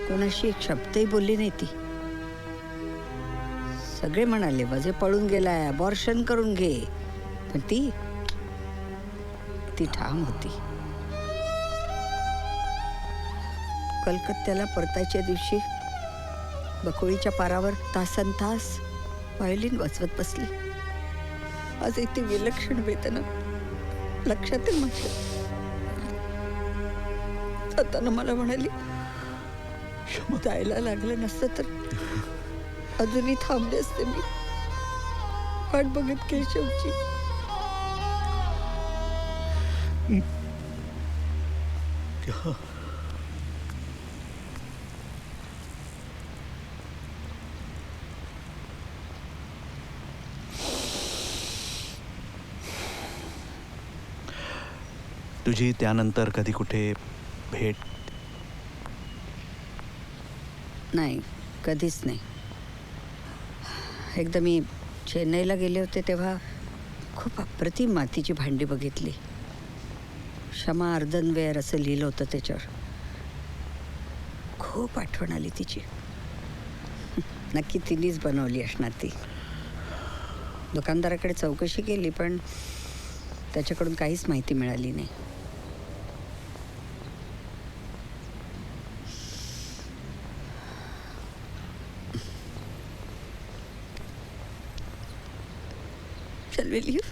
कोणाशी एक शब्दही बोलली नाही ती. सगळे म्हणाले वजे पळून गेलाय, अबॉर्शन करून घे, पण ती ठाम होती. कलकत्त्याला परतायच्या दिवशी बकोळीच्या पारावर तासनतास व्हायोलिन वाजवत बसली. आज ती विलक्षण वेदना लक्षात येईल म्हटलं. जाताना मला म्हणाली, जायला लागलं नसतं तर अजूनही थांबले असते मी वाट बघत केशवची.
तुझी त्यानंतर कधी कुठे भेट?
नाही, कधीच नाही. एकदा मी चेन्नईला गेले होते तेव्हा खूप अप्रतिम मातीची भांडी बघितली. क्षमा अर्धनवेअर असं लिहिलं होतं त्याच्यावर. खूप आठवण आली तिची. नक्की तिनेच बनवली असणार ती. दुकानदाराकडे चौकशी केली पण त्याच्याकडून काहीच माहिती मिळाली नाही. Shall we leave?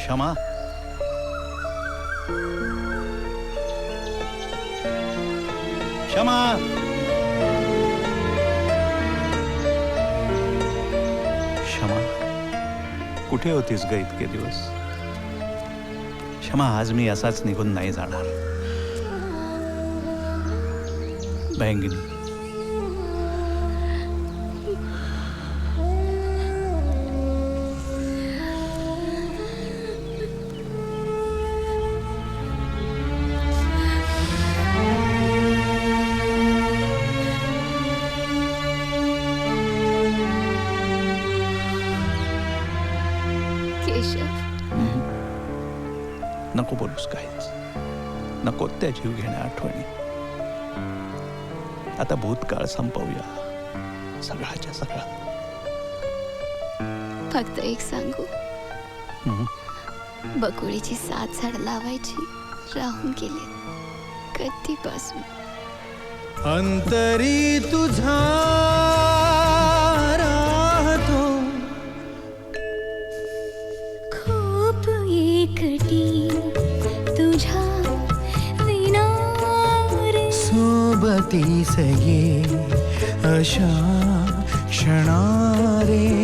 क्षमा, क्षमा, क्षमा, कुठे होतीस ग इतके दिवस? क्षमा, आज मी असाच निघून नाही जाणार. बँगिनी, नको बोलूस काहीच. नको त्या जीव घेण्या आठवणी. आता भूतकाळ संपवूया, सगळ्याच्या सगळा.
फक्त एक सांगू, बकुळीची 7 झाड लावायची राहून गेले कधीपासून.
अंतरी तुझा राहतो
खूप एकटी तुझ्या विना रे.
सोबती सये अशा क्षणारे